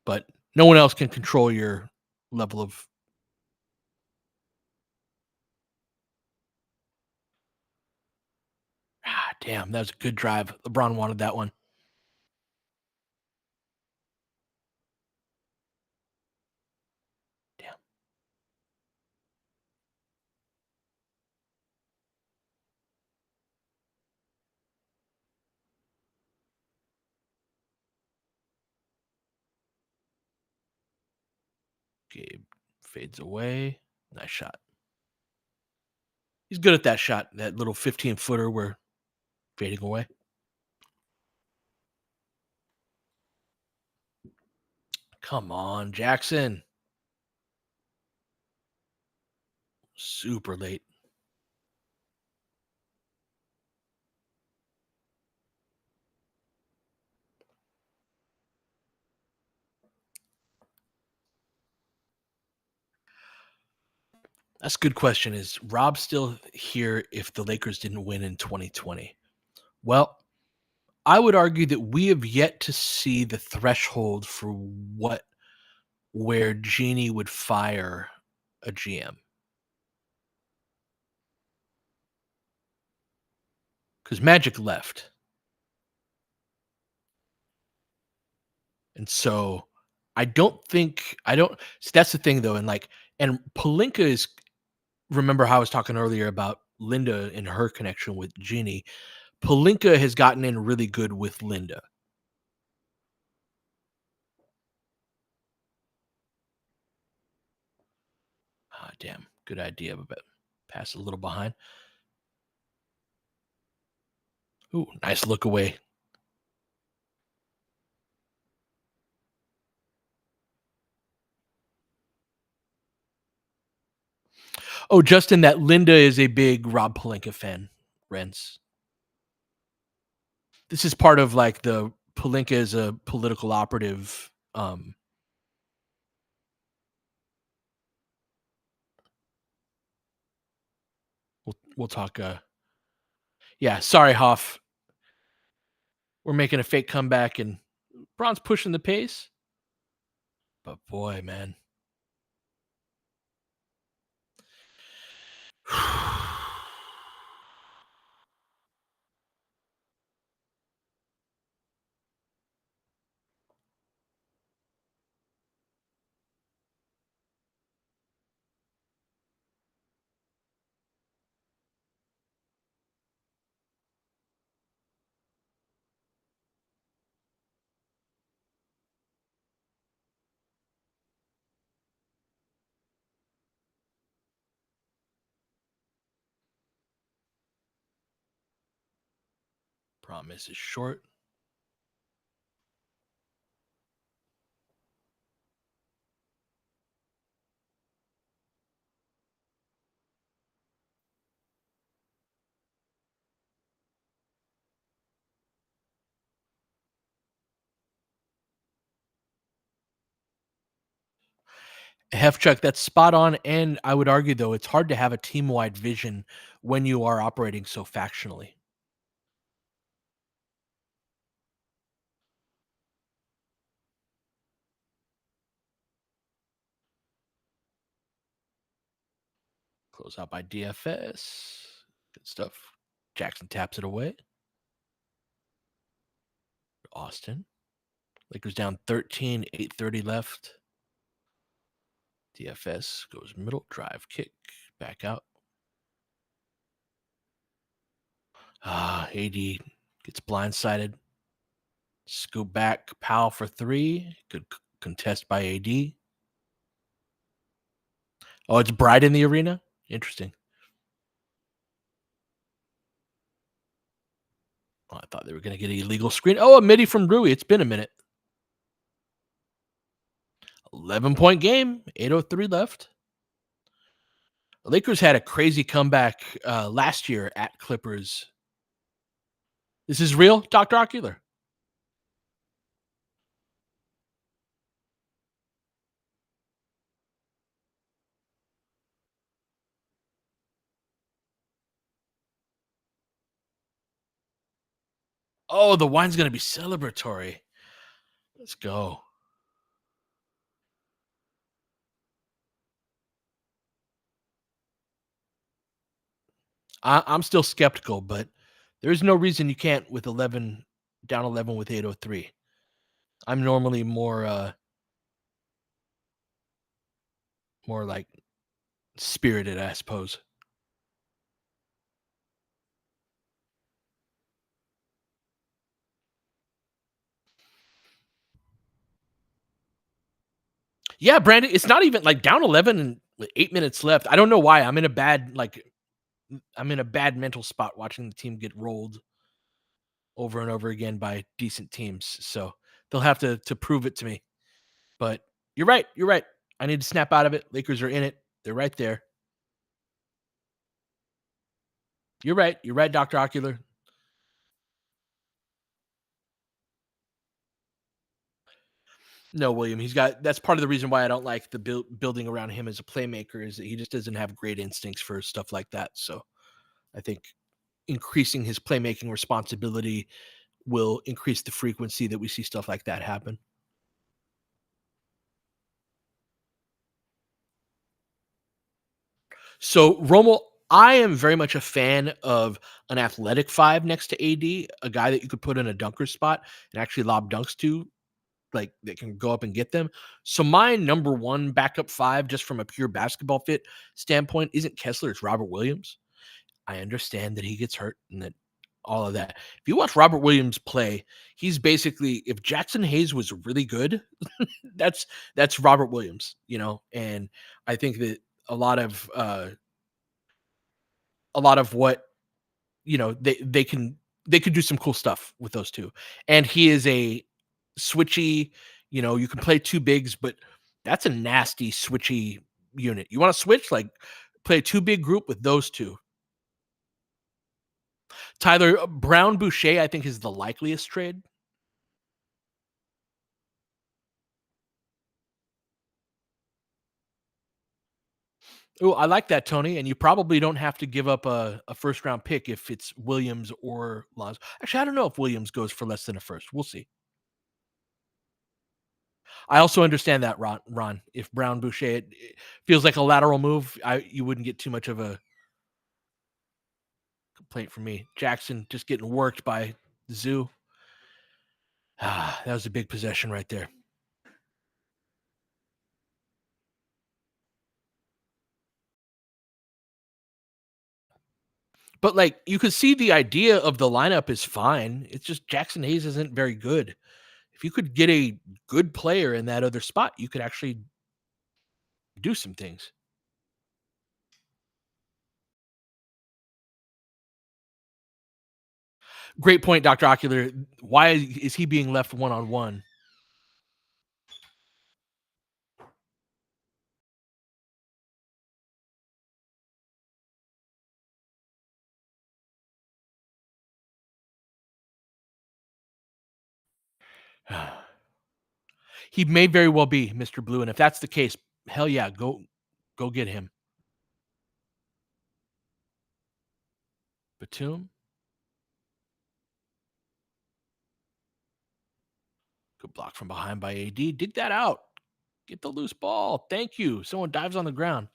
A: But no one else can control your level of. Damn, that was a good drive. LeBron wanted that one. Damn. Gabe fades away. Nice shot. He's good at that shot. That little 15-footer where fading away. Come on, Jackson. Super late. That's a good question. Is Rob still here if the Lakers didn't win in 2020? Well, I would argue that we have yet to see the threshold for where Genie would fire a GM. Because Magic left. And so I don't think I don't so that's the thing though. And Palinka is remember how I was talking earlier about Linda and her connection with Genie. Palinka has gotten in really good with Linda. Ah, damn. Good idea, but pass a little behind. Ooh, nice look away. Oh, Justin, that Linda is a big Rob Palinka fan, Renz. This is part of like the Palinka is a political operative. We'll talk. Yeah, sorry, Hoff. We're making a fake comeback, and Braun's pushing the pace. But boy, man. Promise is short. Hefchuck, that's spot on. And I would argue, though, it's hard to have a team wide vision when you are operating so factionally. Close out by DFS. Good stuff. Jackson taps it away. Austin. Lakers down 13, 8:30 left. DFS goes middle, drive, kick, back out. AD gets blindsided. Scoop back, Powell for three. Good Contest by AD. Oh, it's Bride in the arena? Interesting. Oh, I thought they were gonna get an illegal screen. Oh, a midi from Rui. It's been a minute. 11-point game, 8:03 left. The Lakers had a crazy comeback last year at Clippers. This is real, Dr. Ocular. Oh, the wine's gonna be celebratory. Let's go. I'm still skeptical, but there's no reason you can't with 11 down 11 with 8:03. I'm normally more like spirited, I suppose. Yeah, Brandon, it's not even like down 11 and with 8 minutes left. I don't know why. I'm in a bad mental spot watching the team get rolled over and over again by decent teams. So they'll have to prove it to me. But you're right. You're right. I need to snap out of it. Lakers are in it. They're right there. You're right. You're right, Dr. Ocular. No, William. He's got that's part of the reason why I don't like the building around him as a playmaker is that he just doesn't have great instincts for stuff like that. So I think increasing his playmaking responsibility will increase the frequency that we see stuff like that happen. So Romo, I am very much a fan of an athletic five next to AD, a guy that you could put in a dunker spot and actually lob dunks to, like that can go up and get them. So my number one backup five, just from a pure basketball fit standpoint, isn't Kessler, it's Robert Williams. I understand that he gets hurt and that all of that. If you watch Robert Williams play, he's basically if Jackson Hayes was really good, that's that's Robert Williams, and I think that a lot of uh a lot of what they could do some cool stuff with those two. And he is a switchy, you can play two bigs, but that's a nasty switchy unit. You want to switch, like play a two big group with those two. Tyler Brown Boucher, I think, is the likeliest trade. Oh, I like that, Tony. And you probably don't have to give up a first round pick if it's Williams or Lonzo. Actually, I don't know if Williams goes for less than a first. We'll see. I also understand that, Ron. If Brown Boucher it feels like a lateral move, you wouldn't get too much of a complaint from me. Jackson just getting worked by Zoo. Ah, that was a big possession right there. But like you could see the idea of the lineup is fine. It's just Jackson Hayes isn't very good. If you could get a good player in that other spot, you could actually do some things. Great point, Dr. Ocular. Why is he being left one on one? He may very well be Mr. Blue. And if that's the case, hell yeah, go get him. Batum. Good block from behind by AD. Dig that out. Get the loose ball. Thank you. Someone dives on the ground.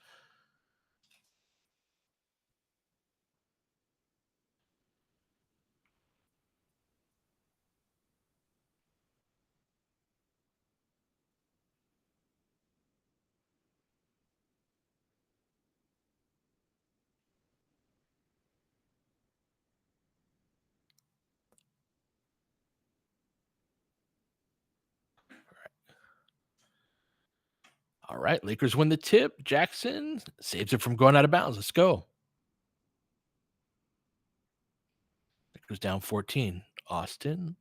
A: All right, Lakers win the tip. Jackson saves it from going out of bounds. Let's go. Lakers down 14. Austin,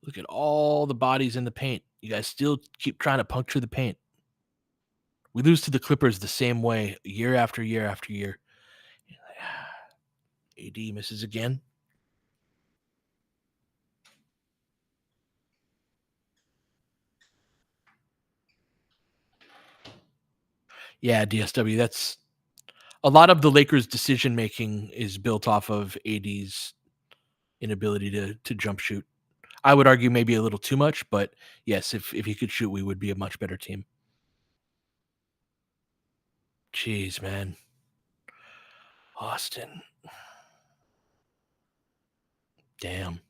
A: look at all the bodies in the paint. You guys still keep trying to puncture the paint. We lose to the Clippers the same way year after year after year. AD misses again. Yeah, DSW. That's a lot of the Lakers' decision making is built off of AD's inability to jump shoot. I would argue maybe a little too much, but yes, if he could shoot, we would be a much better team. Jeez, man. Austin. Damn.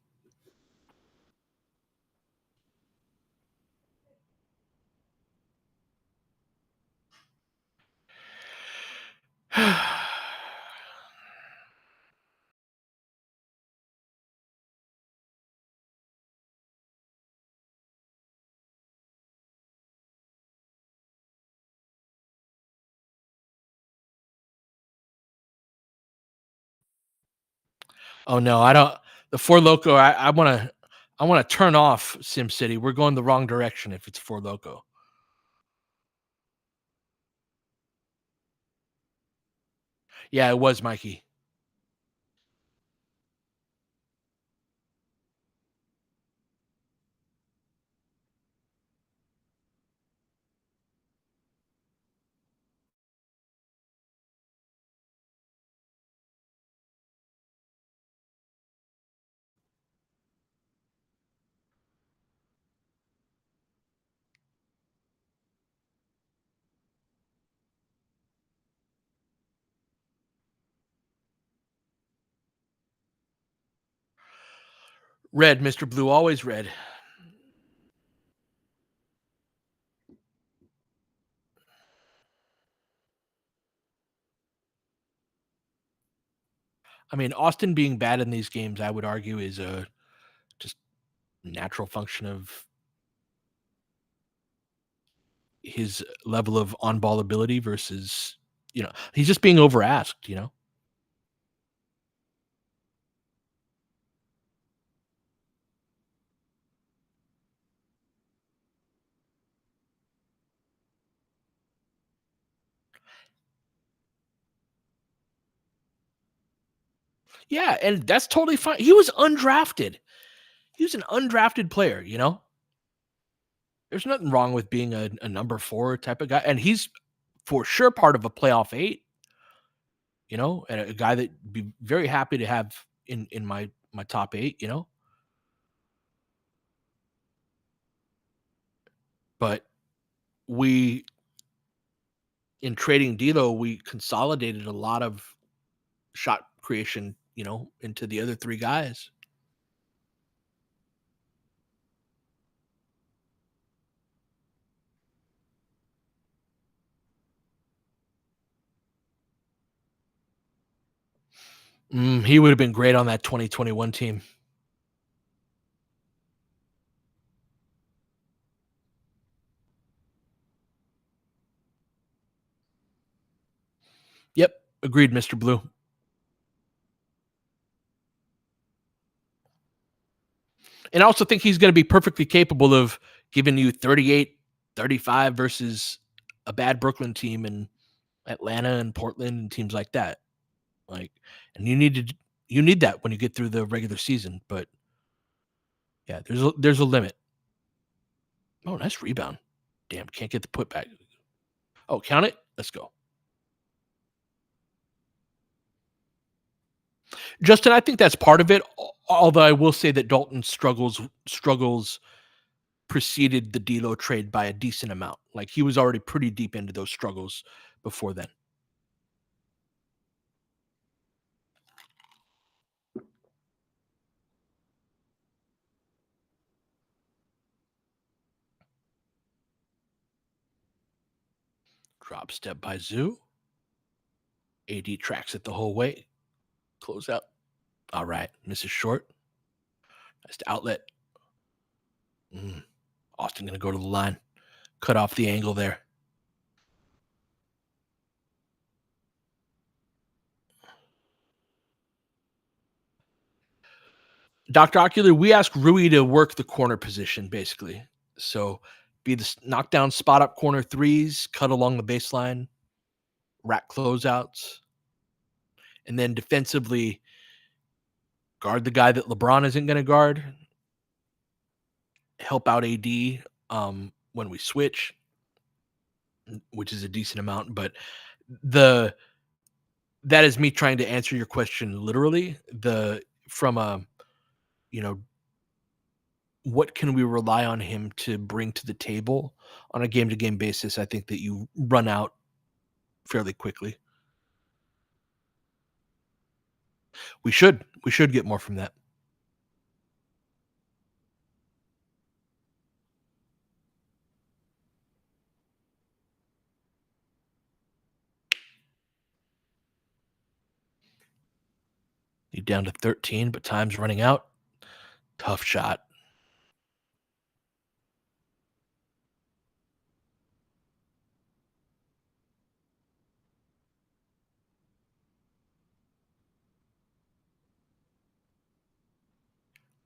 A: Oh no, I don't. The Four Loco. I want to turn off Sim City. We're going the wrong direction if it's Four Loco. Yeah, it was Mikey. Red, Mr. Blue, always red. I mean, Austin being bad in these games, I would argue, is a just natural function of his level of on ball ability versus, he's just being over asked. Yeah, and that's totally fine. He was undrafted. He was an undrafted player. There's nothing wrong with being a number 4 type of guy, and he's for sure part of a playoff 8, and a guy that be very happy to have in my top 8. But we in trading D'Lo, we consolidated a lot of shot creation, into the other 3 guys. He would have been great on that 2021 team. Yep, agreed, Mr. Blue. And I also think he's going to be perfectly capable of giving you 38, 35 versus a bad Brooklyn team in Atlanta and Portland and teams like that. Like, and you need that when you get through the regular season. But yeah, there's a limit. Oh, nice rebound. Damn, can't get the putback. Oh, count it. Let's go. Justin, I think that's part of it. Although I will say that Dalton struggles preceded the D'Lo trade by a decent amount. Like he was already pretty deep into those struggles before then. Drop step by Zoo. AD tracks it the whole way. Close out. All right, misses short. Nice to outlet. Austin gonna go to the line. Cut off the angle there. Dr. Ocular, we ask Rui to work the corner position, basically. So be the knockdown spot up corner threes, cut along the baseline, rack closeouts, and then defensively guard the guy that LeBron isn't going to guard, help out AD when we switch, which is a decent amount. But the that is me trying to answer your question literally. The from a you know what can we rely on him to bring to the table on a game to game basis? I think that you run out fairly quickly. We should get more from that. Need down to 13, but time's running out. Tough shot.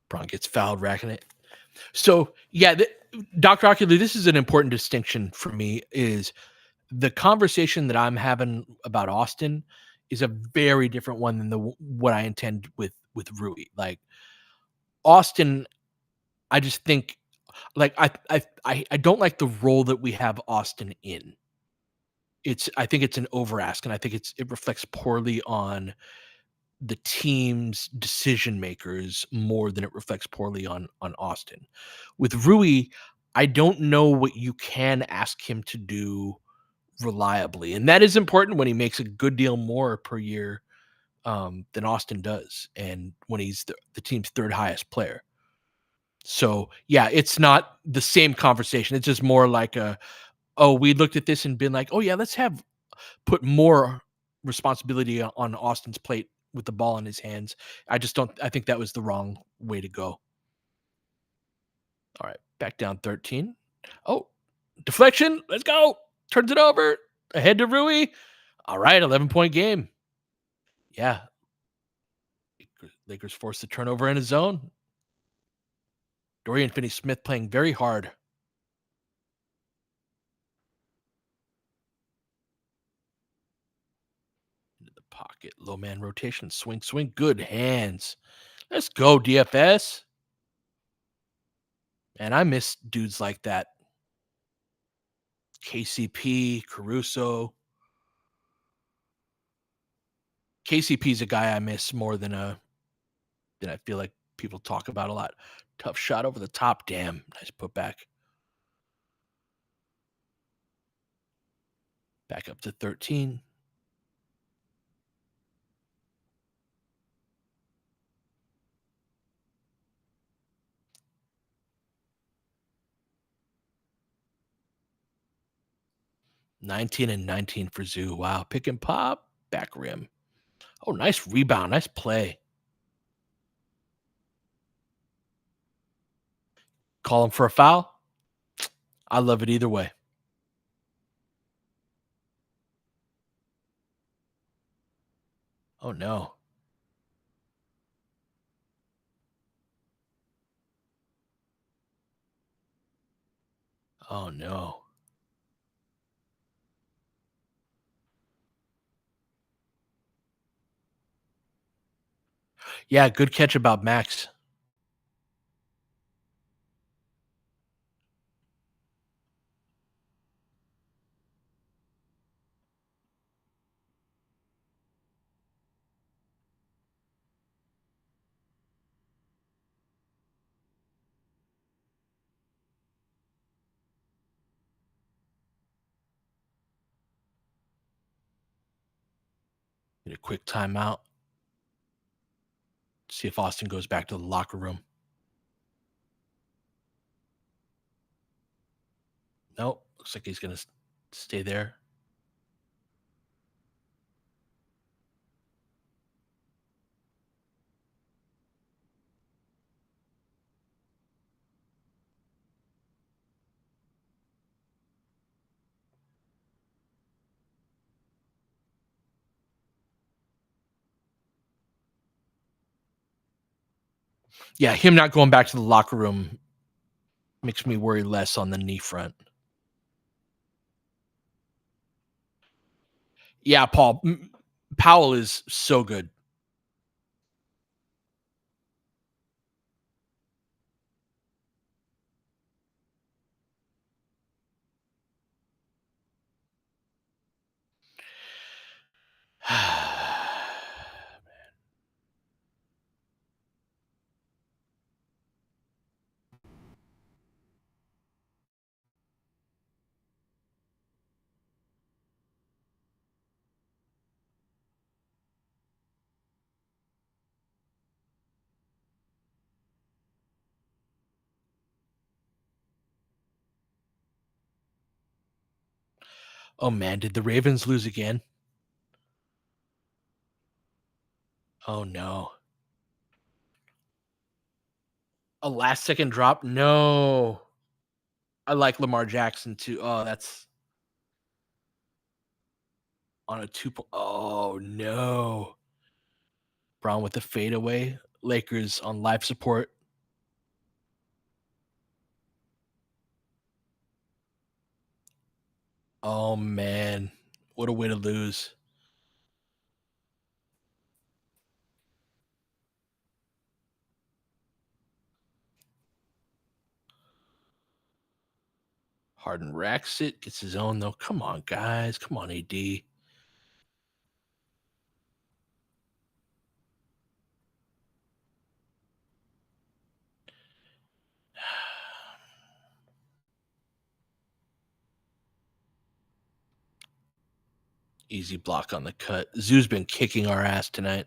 A: Braun gets fouled, racking it. So yeah, Dr. Ocular, this is an important distinction for me. Is the conversation that I'm having about Austin is a very different one than the what I intend with Rui. Like Austin, I just think like I don't like the role that we have Austin in. I think it's an over ask, and I think it reflects poorly on the team's decision makers more than it reflects poorly on Austin. With Rui, I don't know what you can ask him to do reliably, and that is important when he makes a good deal more per year than Austin does, and when he's the team's third highest player. So yeah, it's not the same conversation. It's just more like oh, we looked at this and been like, oh yeah, let's have put more responsibility on Austin's plate with the ball in his hands. I just don't. I think that was the wrong way to go. All right, back down 13. Oh, deflection. Let's go. Turns it over. Ahead to Rui. All right, 11-point game. Yeah, Lakers forced the turnover in his zone. Dorian Finney-Smith playing very hard. Into the pocket. Low man rotation. Swing, swing. Good hands. Let's go, DFS. And I miss dudes like that. KCP, Caruso. KCP's a guy I miss more than I feel like people talk about a lot. Tough shot over the top. Damn. Nice putback. Back up to 13. $19 and 19 for Zoo. Wow. Pick and pop. Back rim. Oh, nice rebound. Nice play. Call him for a foul. I love it either way. Oh, no. Oh, no. Yeah, good catch about Max. Get a quick timeout. See if Austin goes back to the locker room. Nope. Looks like he's going to stay there. Yeah, him not going back to the locker room makes me worry less on the knee front. Yeah, Powell is so good. Oh man, did the Ravens lose again? Oh no. A last second drop? No. I like Lamar Jackson too. Oh, that's on a oh no. Brown with the fadeaway. Lakers on life support. Oh man. What a way to lose. Harden racks it, gets his own though. Come on, guys. Come on, AD. Easy block on the cut. Zoo's been kicking our ass tonight.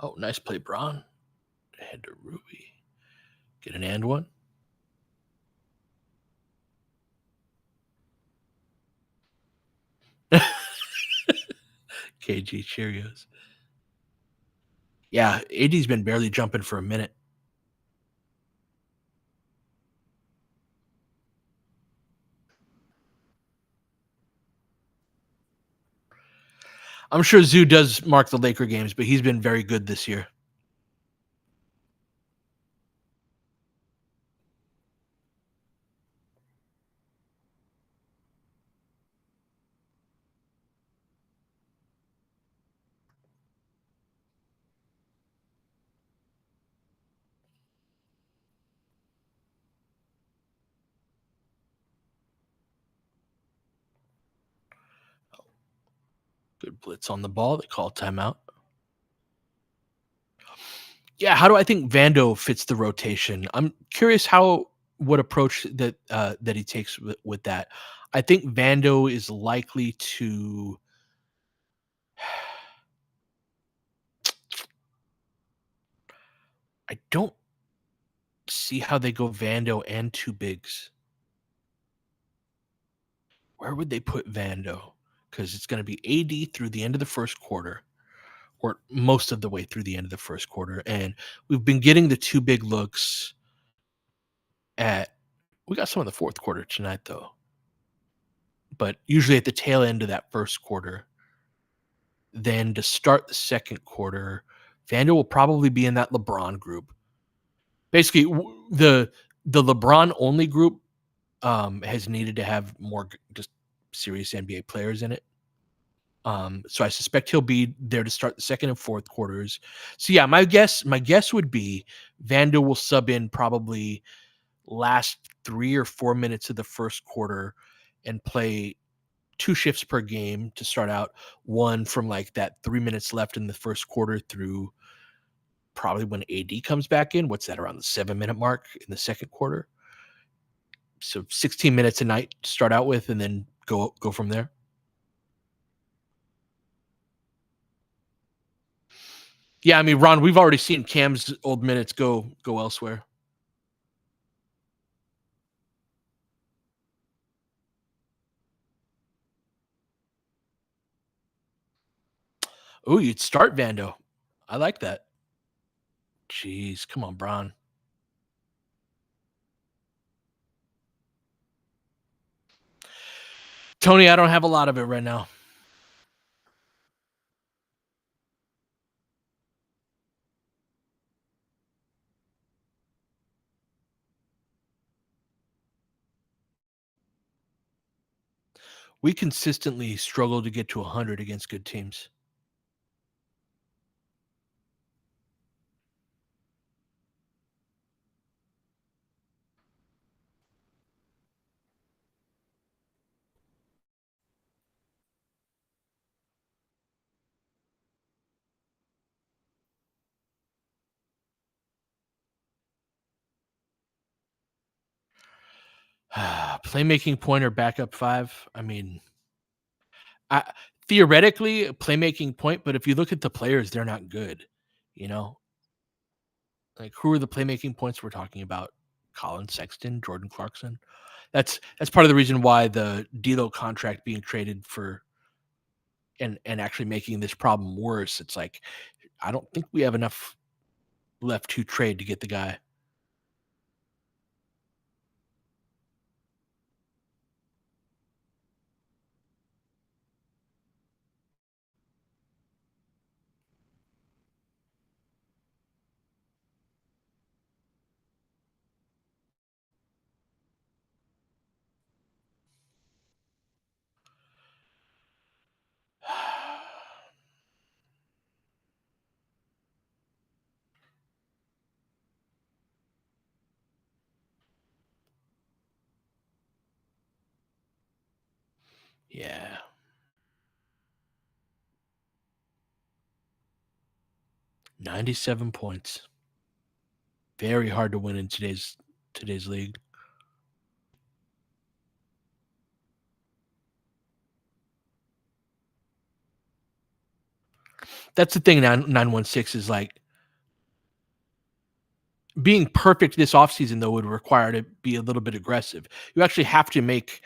A: Oh, nice play, Braun. Head to Rui. Get an and one. KG Cheerios. Yeah, AD's been barely jumping for a minute. I'm sure Zoo does mark the Laker games, but he's been very good this year. Good blitz on the ball. They call timeout. Yeah, how do I think Vando fits the rotation? I'm curious what approach that he takes with that. I think Vando is likely to. I don't see how they go Vando and two bigs. Where would they put Vando? Because it's going to be AD through the end of the first quarter, or most of the way through the end of the first quarter, and we've been getting the two big looks at. We got some of the fourth quarter tonight, though, but usually at the tail end of that first quarter. Then to start the second quarter, Vando will probably be in that LeBron group. Basically, the LeBron only group has needed to have more just serious NBA players in it. So I suspect he'll be there to start the second and fourth quarters. So yeah, my guess would be Vando will sub in probably last 3 or 4 minutes of the first quarter and play two shifts per game to start out. One from like that 3 minutes left in the first quarter through probably when AD comes back in. What's that, around the 7 minute mark in the second quarter? So 16 minutes a night to start out with, and then go from there. Yeah, I mean, Ron, we've already seen Cam's old minutes go elsewhere. Oh, you'd start Vando. I like that. Jeez, come on, Bron. Tony, I don't have a lot of it right now. We consistently struggle to get to 100 against good teams. Playmaking point or backup 5? I mean, I theoretically, a playmaking point, but if you look at the players, they're not good, you know? Like, who are the playmaking points we're talking about? Colin Sexton, Jordan Clarkson? That's part of the reason why the D'Lo contract being traded for and actually making this problem worse. It's like, I don't think we have enough left to trade to get the guy. Yeah, 97 points. Very hard to win in today's league. That's the thing. 916 is like being perfect this offseason, though, would require to be a little bit aggressive. You actually have to make,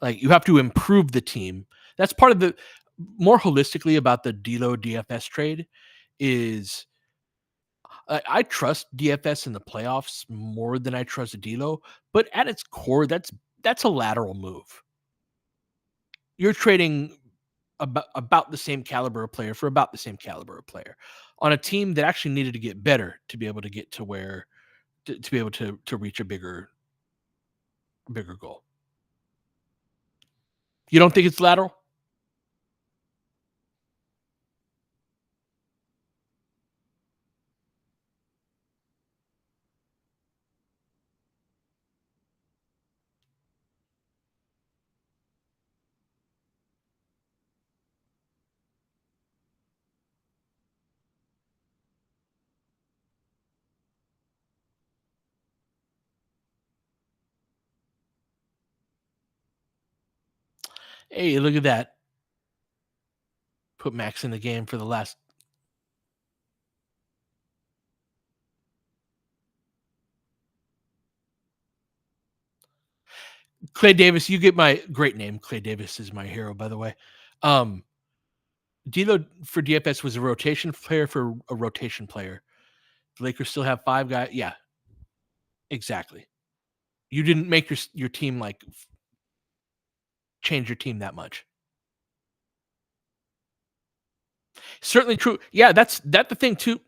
A: like, you have to improve the team. That's part of the more holistically about the D'Lo DFS trade is I trust DFS in the playoffs more than I trust D'Lo, but at its core, that's a lateral move. You're trading about the same caliber of player for about the same caliber of player on a team that actually needed to get better to be able to get to where to be able to reach a bigger goal. You don't think it's lateral? Hey, look at that. Put Max in the game for the last. Clay Davis, you get my great name. Clay Davis is my hero, by the way. Um, D'Lo for DFS was a rotation player for a rotation player. The Lakers still have 5 guys. Yeah, exactly. You didn't make your team like change your team that much. Certainly true. Yeah, that's the thing too,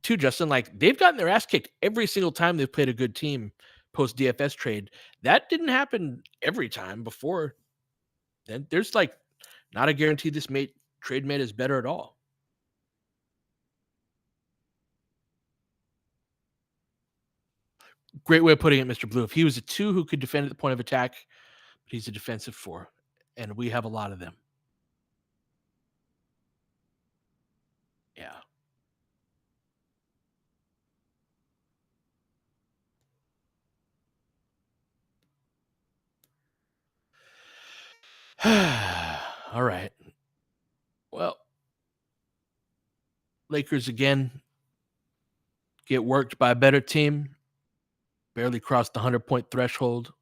A: Justin. Like they've gotten their ass kicked every single time they've played a good team post DFS trade. That didn't happen every time before. Then there's like not a guarantee this trade made is better at all. Great way of putting it, Mr. Blue. If he was a 2 who could defend at the point of attack, but he's a defensive 4, and we have a lot of them. Yeah. All right. Well, Lakers again get worked by a better team. Barely crossed the 100-point threshold.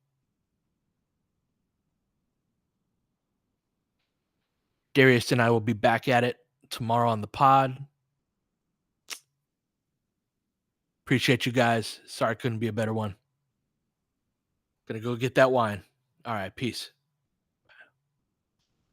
A: Darius and I will be back at it tomorrow on the pod. Appreciate you guys. Sorry couldn't be a better one. Gonna go get that wine. All right, peace.